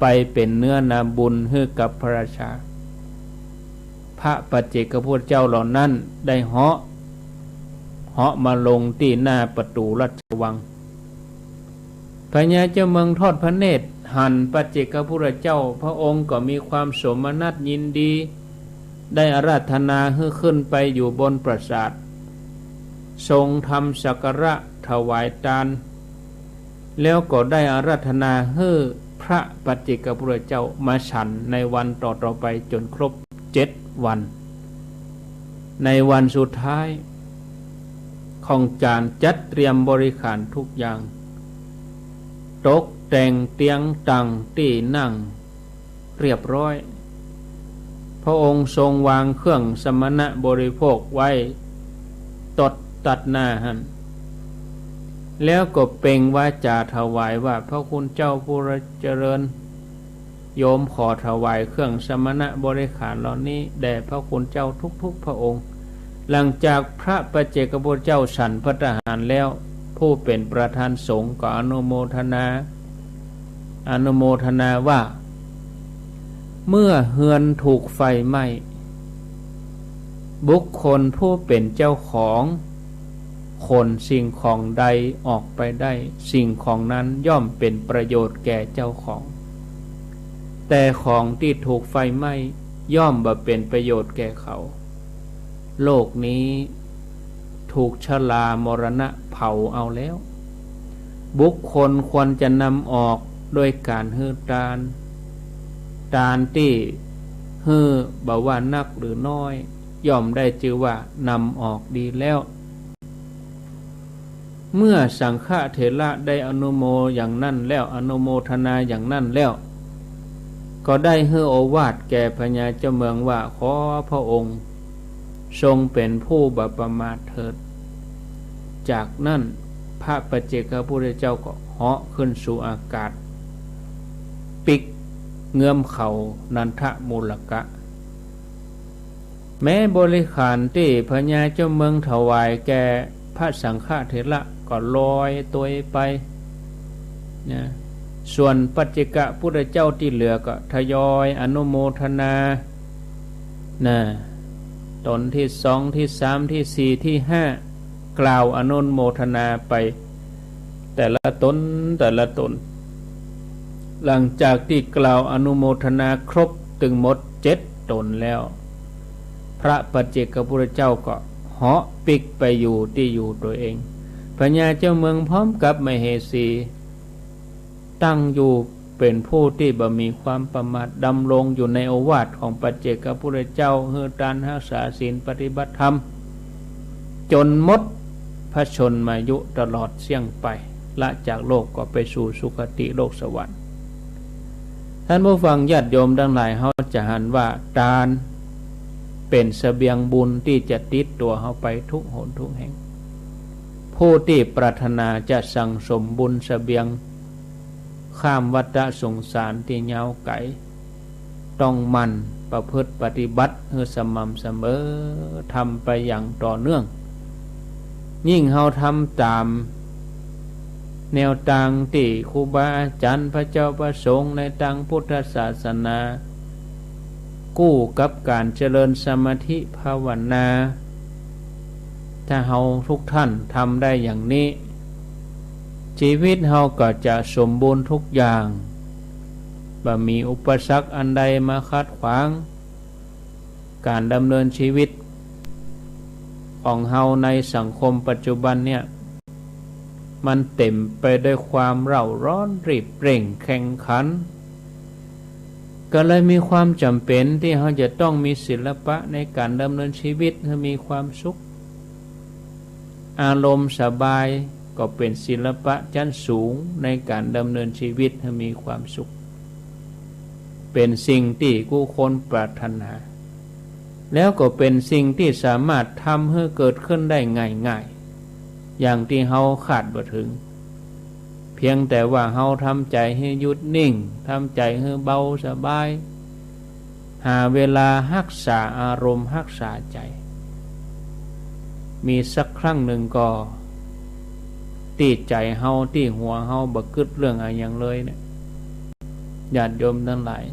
ไปเป็นเนื้อนาบุญให้กับพระราชาพระปัจเจกพุทธเจ้าเหล่านั้นได้เหาะมาลงที่หน้าประตูราชวังพญาเจ้าเมืองทอดพระเนตรหันปัจเจกพุทธเจ้าพระองค์ก็มีความโสมนัสยินดีได้อาราธนาให้ขึ้นไปอยู่บนปราสาททรงทำสักการะถวายทานแล้วก็ได้อาราธนาให้พระปัจเจกพุทธเจ้ามาฉันในวันต่อไปจนครบ7 วันในวันสุดท้ายของการจัดเตรียมบริขารทุกอย่างตกแต่งเตียงตังที่นั่งเรียบร้อยพระองค์ทรงวางเครื่องสมณะบริโภคไว้ตัดหน้าหันแล้วก็เป่งวาจาถวายว่าพระคุณเจ้าผู้เจริญโยมขอถวายเครื่องสมณะบริขารเหล่านี้แด่พระคุณเจ้าทุกพระองค์หลังจากพระปัจเจกพุทธเจ้าฉันพระทหารแล้วผู้เป็นประธานสงฆ์ก็อนุโมทนาว่าเมื่อเฮือนถูกไฟไหม้บุคคลผู้เป็นเจ้าของคนสิ่งของใดออกไปได้สิ่งของนั้นย่อมเป็นประโยชน์แก่เจ้าของแต่ของที่ถูกไฟไหม้ย่อมบ่เป็นประโยชน์แก่เขาโลกนี้ถูกชรามรณะเผาเอาแล้วบุคคลควรจะนำออกโดยการฮื้อทานที่ฮื้อบ่ว่านักหรือน้อยย่อมได้ชื่อว่านำออกดีแล้วเมื่อสังฆเถระได้อนุโมอย่างนั้นแล้วอนุโมทนาอย่างนั้นแล้วก็ได้ให้โอวาทแก่พญาเจ้าเมืองว่าขอพระองค์ทรงเป็นผู้บ่ประมาทเถิดจากนั้นพระปัจเจกพุทธเจ้าก็เหาะขึ้นสู่อากาศปิกเงื้อมเข่านันทมูลกะ แม้บริขารที่พญาเจ้าเมืองถวายแก่พระสังฆเถระก็ลอยตัวไปนะส่วนปัจเจกพุทธเจ้าที่เหลือก็ทยอยอนุโมทนานะตนที่สองที่สามที่สี่ที่ห้ากล่าวอนุโมทนาไปแต่ละตนแต่ละตนหลังจากที่กล่าวอนุโมทนาครบถึงหมด7 ตนแล้วพระปัจเจกพุทธเจ้าก็เหาะปิกไปอยู่ที่อยู่ตัวเองพญาเจ้าเมืองพร้อมกับมเหสีตั้งอยู่เป็นผู้ที่บ่มีความประมาทดำรงอยู่ในโอวาทของปัจเจกพุทธเจ้าเฮือการรักษาศีลปฏิบัติธรรมจนหมดพระชนมายุตลอดเสี่ยงไปละจากโลกก็ไปสู่สุคติโลกสวรรค์ท่านผู้ฟังญาติโยมทั้งหลายเฮาจะหันว่าทานเป็นเสบียงบุญที่จะติดตัวเฮาไปทุกหนทุกแห่งผู้ที่ปรารถนาจะสั่งสมบุญเสบียงข้ามวัฏสงสารที่ยาวไกลต้องมั่นประพฤติปฏิบัติให้สม่ำเสมอทำไปอย่างต่อเนื่องยิ่งเฮาทำตามแนวทางที่ครูบาอาจารย์พระเจ้าประสงค์ในทางพุทธศาสนากู้กับการเจริญสมาธิภาวนาถ้าเฮาทุกท่านทำได้อย่างนี้ชีวิตเฮาก็จะสมบูรณ์ทุกอย่างบ่มีอุปสรรคอันใดมาขัดขวางการดำเนินชีวิตของเฮาในสังคมปัจจุบันเนี่ยมันเต็มไปด้วยความเร่าร้อนรีบเร่งแข่งขันก็เลยมีความจำเป็นที่เฮาจะต้องมีศิลปะในการดำเนินชีวิตให้มีความสุขอารมณ์สบายก็เป็นศิลปะชั้นสูงในการดำเนินชีวิตให้มีความสุขเป็นสิ่งที่ผู้คนปรารถนาแล้วก็เป็นสิ่งที่สามารถทำให้เกิดขึ้นได้ง่ายๆอย่างที่เฮาคาดบ่ถึงเพียงแต่ว่าเฮาทำใจให้หยุดนิ่งทำใจให้เบาสบายหาเวลารักษาอารมณ์รักษาใจมีสักครั้งหนึ่งก็ตีใจเฮาที่หัวเฮาบ่คิดเรื่องอะไรอย่างเลยเนี่ยญาติโยมทั้งหลาย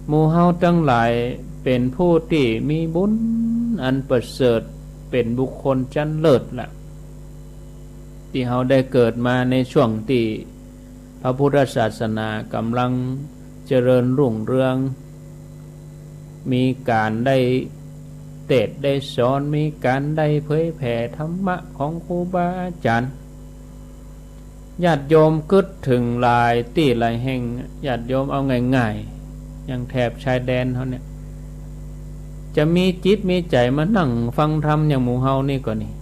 หมู่เฮาทั้งหลายเป็นผู้ที่มีบุญอันประเสริฐเป็นบุคคลชั้นเลิศล่ะที่เฮาได้เกิดมาในช่วงที่พระพุทธศาสนากำลังเจริญรุ่งเรืองมีการได้เทศน์ได้สอนมีการได้เผยแผ่ธรรมะของครูบาอาจารย์ญาติโยมกึศถึงหลายที่หลายแห่งญาติโยมเอาง่ายๆอย่างแถบชายแดนเฮาเนี่ยจะมีจิตมีใจมานั่งฟังธรรมอย่างหมู่เฮานี่ก็นี่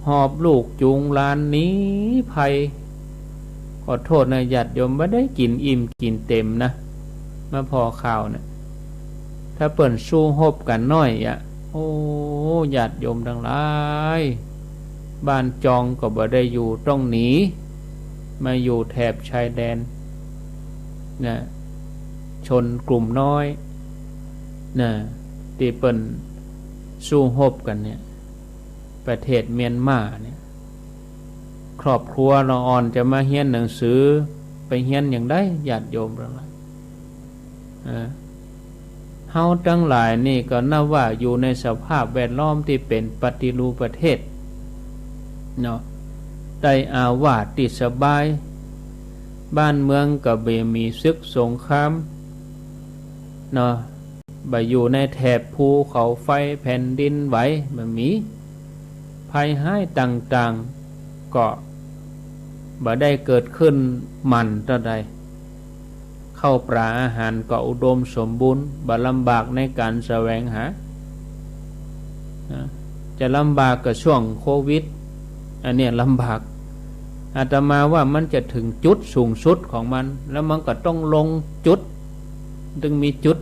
หอบลูกจูงหลานหนีภัยขอโทษนะญาติโยมบ่ได้กินอิ่มกินเต็มนะมาพอข่าวเนี่ยถ้าเปิ่นสู้ฮบกันน้อยอ่ะโอ้ญาติโยมทั้งหลายบ้านจองก็บ่ได้อยู่ต้องหนีมาอยู่แถบชายแดนนะชนกลุ่มน้อยนะที่เปิ่นสู้ฮบกันเนี่ยประเทศเมียนมาเนี่ยครอบครัวเราอ่อนจะมาเฮียนหนังสือไปเฮียนอย่างได้ญาติโยมทั้งหลายเฮาทั้งหลายนี่ก็นับว่าอยู่ในสภาพแวดล้อมที่เป็นปฏิรูปประเทศเนาะได้อาวาสที่สบายบ้านเมืองก็บ่มีศึกสงครามเนาะบ่อยู่ในแถบภูเขาไฟแผ่นดินไหวบ่มีภัยร้ายต่างๆก็บ่ได้เกิดขึ้นมันเท่าใดเข้าปลาอาหารก็อุดมสมบูรณ์บ่ลำบากในการแสวงหาจะลำบากกับช่วงโควิดอันนี้ลำบากอาตมาว่ามันจะถึงจุดสูงสุดของมันแล้วมันก็ต้องลงจุดถึงมีจุด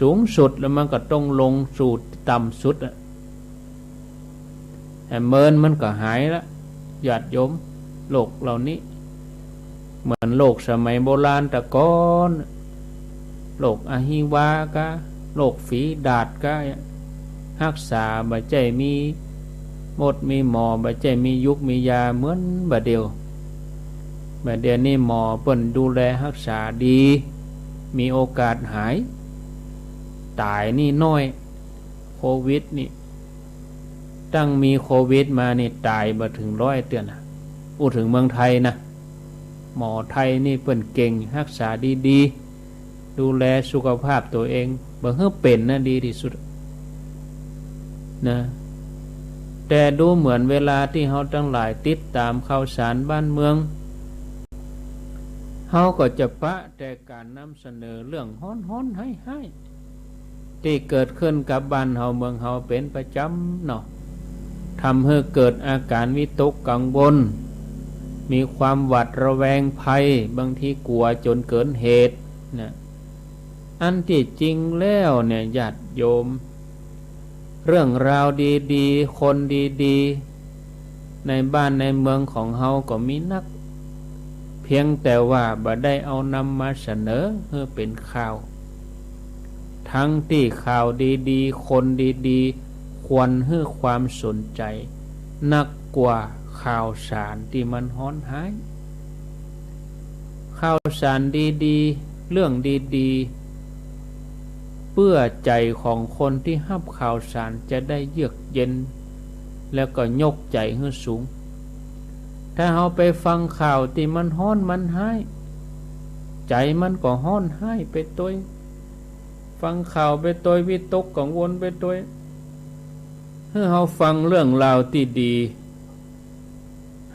สูงสุดแล้วมันก็ต้องลงสู่ต่ำสุดแต่เมินมันก็หายละญาติโยมโลกเหล่านี้เหมือนโลกสมัยโบราณแต่ก่อนโลกอหิวากะ โรคฝีดาษก็รักษาบ่ใจมีหมดมีหมอบ่ใจมียุกมียาเหมือนบ่เดียวบ่เดียวนี่หมอเปิ้นดูแลรักษาดีมีโอกาสหายตายนี่น้อยโควิดนี่ตั้งมีโควิดมานี่ตายบ่ถึง100เตือนนะพูดถึงเมืองไทยนะหมอไทยนี่เปิ้นเก่งรักษาดีๆดูแลสุขภาพตัวเองบ่ให้เป็นนะดีที่สุดนะแต่ดูเหมือนเวลาที่เฮาทั้งหลายติดตามข่าวสารบ้านเมืองเฮาก็จะปะแต่การนำเสนอเรื่องฮ้อนๆให้ที่เกิดขึ้นกับบ้านเฮาเมืองเฮาเป็นประจำเนาะทำให้เกิดอาการวิตกกังวลมีความหวาดระแวงภัยบางทีกลัวจนเกินเหตุนะอันที่จริงแล้วเนี่ยญาติโยมเรื่องราวดีๆคนดีๆในบ้านในเมืองของเฮาก็มีนักเพียงแต่ว่าบ่ได้เอานำมาเสนอเพื่อเป็นข่าวทั้งที่ข่าวดีๆคนดีๆควรให้ความสนใจนักกว่าข่าวสารที่มันฮ้อนหายข่าวสารดีๆเรื่องดีๆเพื่อใจของคนที่รับข่าวสารจะได้เยือกเย็นแล้วก็ยกใจให้สูงถ้าเราไปฟังข่าวที่มันฮ้อนมันหายใจมันก็ฮ้อนหายไปตัวฟังข่าวไปตัววิตกกังวลไปตัวให้เราฟังเรื่องราวที่ดี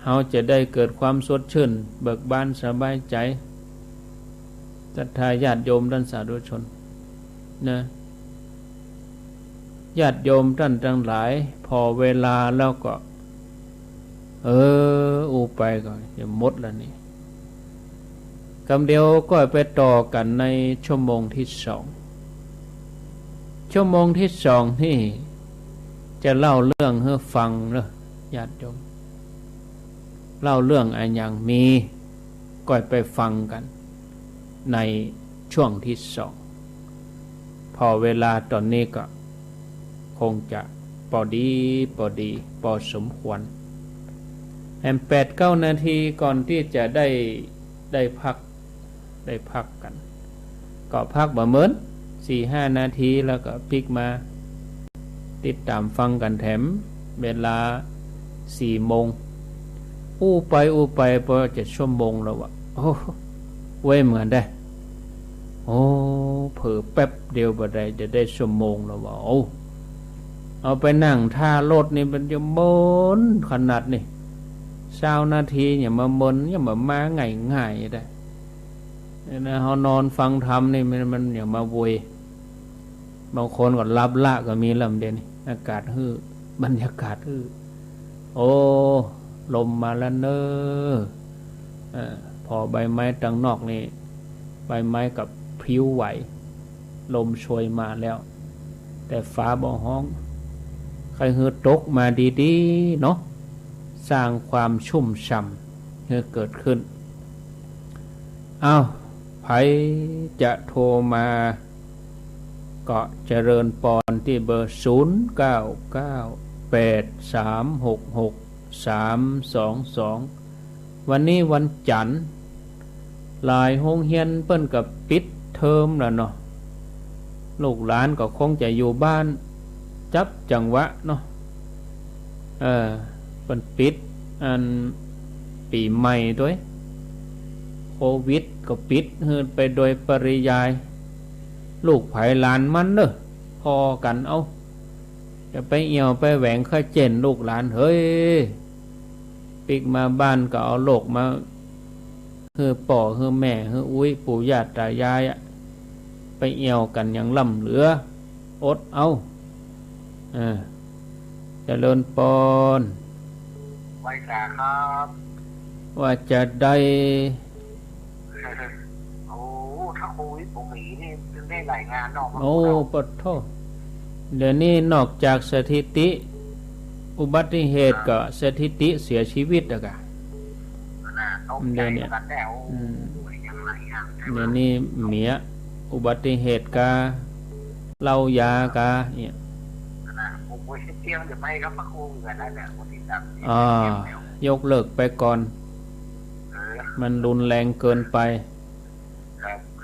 เราจะได้เกิดความสดชื่นเบิกบานสบายใจศรัทธาญาติโยมท่านสาธุชนนะญาติโยมท่านทั้งหลายพอเวลาแล้วก็อูไปก่อนอย่าหมดแล้วนี่คำเดียวก็ไปต่อกันในชั่วโมงที่2ชั่วโมงที่2นี่จะเล่าเรื่องให้ฟังเนอะญาติโยมเล่าเรื่องอะไรอย่างมีก็ไปฟังกันในช่วงที่2พอเวลาตอนนี้ก็คงจะพอดีพอสมควรแอม8-9 นาทีก่อนที่จะได้พักกันก็พักบ่เหมือน 4-5 นาทีแล้วก็พลิกมาติดตามฟังกันแถมเวลา 4 โมงอู้ไปพอ7 ชั่วโมงแล้ววะโอ้เว้ยเหมือนได้โอ้เผลอแป๊บเดียวบ่ได้จะได้ชั่วโมงแล้ววะเอาไปนั่งท่ารถนี่มันจะมนขนาดนี่20 นาทีอย่ามาบนอย่ามาง่ายได้นะเขานอนฟังธรรมนี่มันอย่ามาโวยบางคนก็รับละก็มีลำเด่นอากาศฮื้อบรรยากาศฮื้อโอ้ลมมาแล้วเนอพอใบไม้ตังนอกนี่ใบไม้กับพลิ้วไหวลมโชยมาแล้วแต่ฟ้าบ่ฮ้องใครฮื้อตกมาดีๆเนาะสร้างความชุ่มฉ่ำให้เกิดขึ้นไผจะโทรมาก็เจริญปอนที่เบอร์0998366322วันนี้วันจันทร์หลายโรงเรียนเปิ้นกับปิดเทอมแล้วเนาะลูกหลานก็คงจะอยู่บ้านจับจังหวะเนาะเปิ้นปิดอันปีใหม่ด้วยโควิดก็ปิดเฮือนไปโดยปริยายลูกไผหลานมันเนอะพอกันเอาจะไปเอี่ยวไปแหวงข้าเจนลูกหลานเฮ้ยปิกมาบ้านก็เอาโลกมาเฮือป่อเฮือแม่เฮืออุ้ยปู่ย่าตายายไปเอี่ยวกันอย่างล่ำเหลืออดเอาเจริญปอนไว้แต่ครับว่าจะได้โอ้ถ้าโควิดผมหนีนี่ได้หลายงานนอกมาโอ้ปะโทเดี๋ยวนี้นอกจากสถิติอุบัติเหตุก็สถิติเสียชีวิตอะกะเดี๋ยวนี้เดี๋ยวนี้เมียอุบัติเหตุกา เหล้ายากะเนี่ยนะผมไปเที่ยวจะไปกับพระครูกันนั่นแหละคนที่ตัดยกเลิกไปก่อนมันรุนแรงเกินไป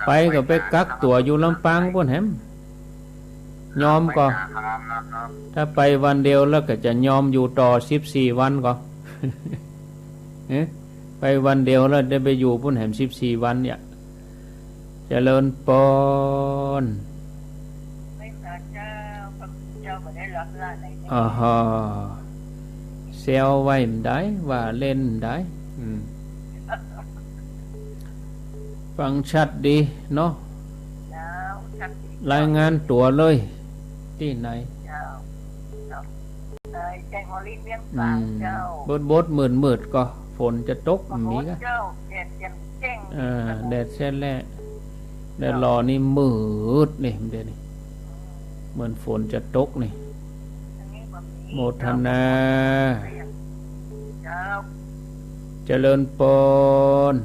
ไปก็ไปกักตัวอยู่ลำปางพุ่นแหมยอมก็ถ้าไปวันเดียวแล้วก็จะยอมอยู่ต่อ14วันก็ ไปวันเดียวแล้วได้ไปอยู่พุ่นแหม14วันเนี่ยเจริญปนฮะเซลไว้มได้ว่าเล่นได้ฟังชัดดีเนาะรายงานตัวเลยที่ไหนบดมืดก็ฝนจะตกมีก็แดดแช่แล่แดดรอนี่มืดนี่เดี๋ยวนี้เหมือนฝนจะตกนี่โมทนาเจริญปน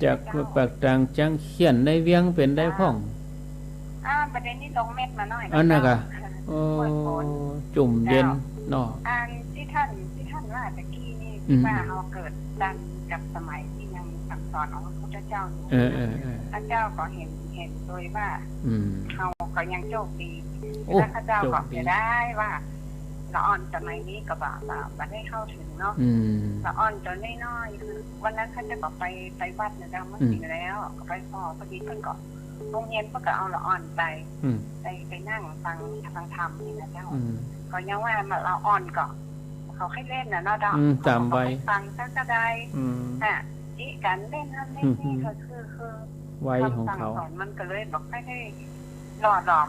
จากปากตังจังเขียนในเวียงเป็นได้พ่องประเด็นนี้ลงเม็ดมาหน่อยอันน่ะกะจุ่มเย็นเนาะที่ท่านว่าตะกี้นี่ว่าเราเกิดดันกับสมัยที่ยังสั่งสอนของพระพุทธเจ้าพระเจ้าก็เห็นโดยว่าเขาก็ยังโชคดีและพระเจ้าก็จะได้ว่าละอ่อนสมัยนี้ก็บ่ได้เข้าถึงเนาะละอ่อนจนน้อยๆคือวันนั้นเขาจะก็ไปวัดเนี่ยดังเมื่อกี้แล้วก็ไปพอดีเพิ่นก็โรงเรียนเพิ่นก็เอาละอ่อนไปนั่งฟังธรรมนี่นะเจ้าก็ยังว่ามาละอ่อนก็เขาให้เล่นน่ะเนาะดอกจำไว้ฟังซะก็ได้อีการเล่นนั่นเล่นนี่ก็คือไว้ของเขามันก็เลยบอกไม่ได้หล่อหลอม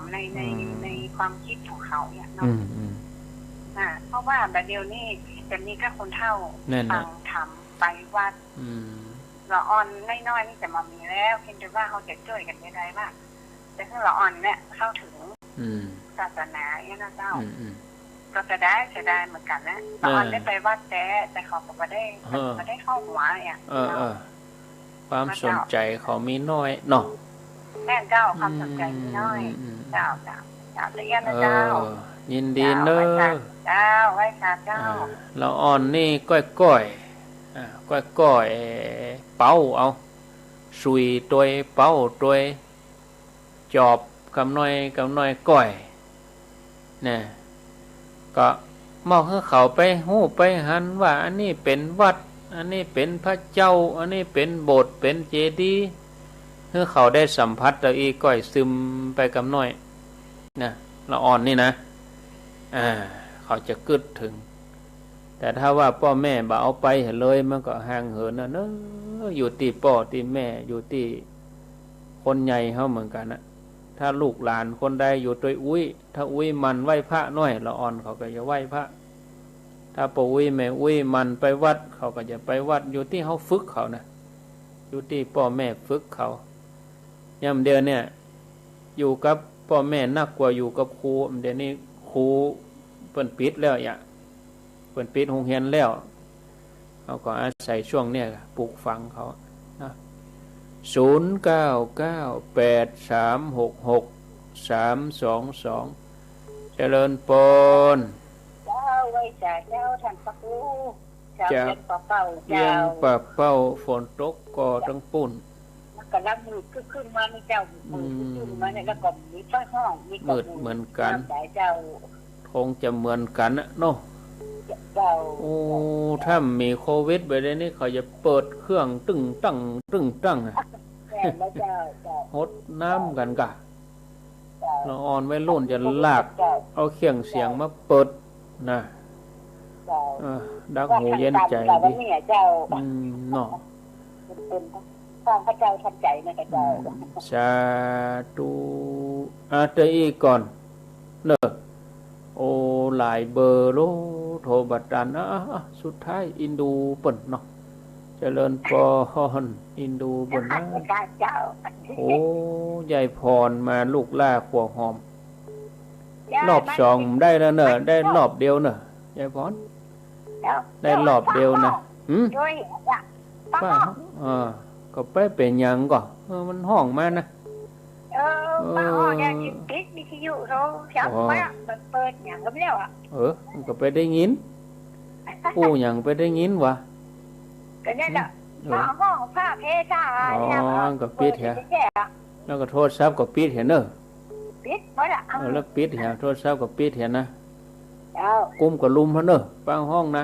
ในความคิดของเขาเนี่ยเนาะเพราะว่าแบบเดียวนี่จะมีแค่คนเท่าฟังธรรมไปวัดละอ่อนน้อยๆนี่จะมามีแล้วเพียงแต่ว่าเขาจะช่วยกันได้ว่าแต่ถ้าละอ่อนเนี่ยเข้าถึงศาสนาเนี่ยนะเจ้าก็จะได้เหมือนกันนะละอ่อนได้ไปวัดแต่เขาก็ไม่ได้เข้าหัวเนี่ยความสนใจเขามีน้อยเนาะแม่เจ้าความสนใจมีน้อยเจ้าละเอียดนะเจ้ายินดีเนอะเจ้าไว้ค่ะเจ้าเราอ่อนนี่ก้อยเป้าเอาสุยตัวเป้าตัวจอบกำน้อยก้อยเนี่ยก็มองให้เขาไปหู้ไปหันว่าอันนี้เป็นวัดอันนี้เป็นพระเจ้าอันนี้เป็นโบสถ์เป็นเจดีย์ให้เขาได้สัมผัสตัวอีก้อยซึมไปกำน้อยนะเราอ่อนนี่นะเขาจะกึดถึงแต่ถ้าว่าพ่อแม่บ่เอาไปเลยมันก็ห่างเหินนะเนอะอยู่ที่พ่อที่แม่อยู่ที่คนใหญ่เขาเหมือนกันนะถ้าลูกหลานคนใดอยู่ตัวถ้ามันไหว้พระน้อยละอ่อนเขาก็จะไหว้พระถ้าปู่แม่มันไปวัดเขาก็จะไปวัดอยู่ที่เขาฝึกเขานะอยู่ที่พ่อแม่ฝึกเขาย่ำเดียวเนี่ยอยู่กับพ่อแม่นักกว่าอยู่กับครูเดี๋ยวนี้ครูเปิ่นปิดแล้วเปิ่นปิดโรงเรียนแล้วเขาก็อาศัยช่วงเนี่ยปลูกฝังเขานะ0998366322เจริญปนเจ้าไว้จ่าเจ้าท่านพระครูเจ้าเย็นปะเป้าเย็นปะเป้าฝนตกก็ทั้งปุ่นก็รับมือขึ้นมาในเจ้ามือขึ้นมาในแล้วก็มีไฟห้องมีมืดเหมือนกันคงจะเหมือนกันนะเนาะโอ้ถ้ามีโควิดไปได้นี่เขาจะเปิดเครื่องตึ้งตั้งฮดน้ำกันกะเราอ่อนไว้รุ่นจะลากเอาเครื่องเสียงมาเปิดนะดักหูเย็นใจดิเนาะฟังพระเจ้าทันใจนะพระเจ้าสาธุเตอีก่อนเนอะโอหลายเบอร์โลโทรบัตรดันสุดท้ายอินดูเปิ่นเนาะเจริญปอนอินดูเปิ่นนะโอ้ยายพรมาลูกล่าขวหอมรอบสองได้แล้วเนอะได้รอบเดียวเนอะยายพรได้รอบเดียวนะป้าก็ไปเป็นยังก่อนมันห้องมานะ ป้าอ๋อเนี่ยจิตติดวิทยุเขาจับมาเปิดอย่างก็ไม่ได้อ่ะมันก็ไปได้ยินผู้อย่างไปได้ยินวะก็เนี่ยแหละป้าห้องผ้าเพชรก็ปิดเหรอแล้วก็โทษซับก็ปิดเห็นเนอะปิดหมดอ่ะแล้วปิดเหรอโทษซับก็ปิดเห็นนะกุ้มกับลุมเขาเนอะป้าห้องนะ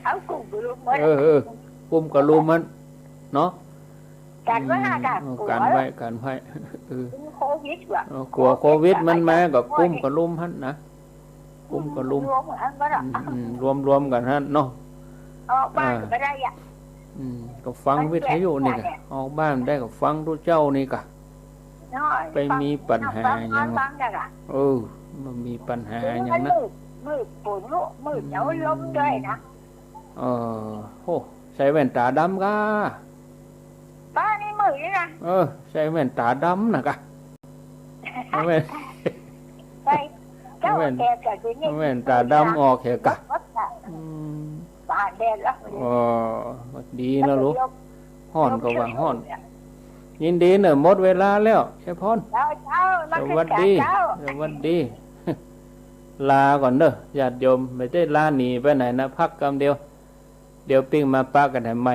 เอากุ้มกับลุมหมดกุ้มกับลุมมันเนาะกันไว้กันไว้โควิดว่ะกลัวโควิดมันมากับกุ้มกับลุมฮั่นนะกุ้มกับลุมรวมกันฮั่นเนาะออกบ้านก็ได้อ่ะก็ฟังวิทยุนี่กะออกบ้านได้ก็ฟังรู้เจ้านี่กะไปมีปัญหาอย่างมันมีปัญหาอย่างนั้นมืดฝนมืดเหนียวลมด้วยนะโหใส่แว่นตาดำกะป้านี่มืดเลยนะใส่แว่นตาดำนะกะแว่นตาดำออกเหรอกะป่าแดดแล้วดีนะลูกห้อนก็ว่าห้อนยินดีเนอะหมดเวลาแล้วใช่พ่นสวัสดีลาก่อนเนอะญาติโยมไม่ได้ลาหนีไปไหนนะพักกำเดียวปิ้งมาปะกันทำไม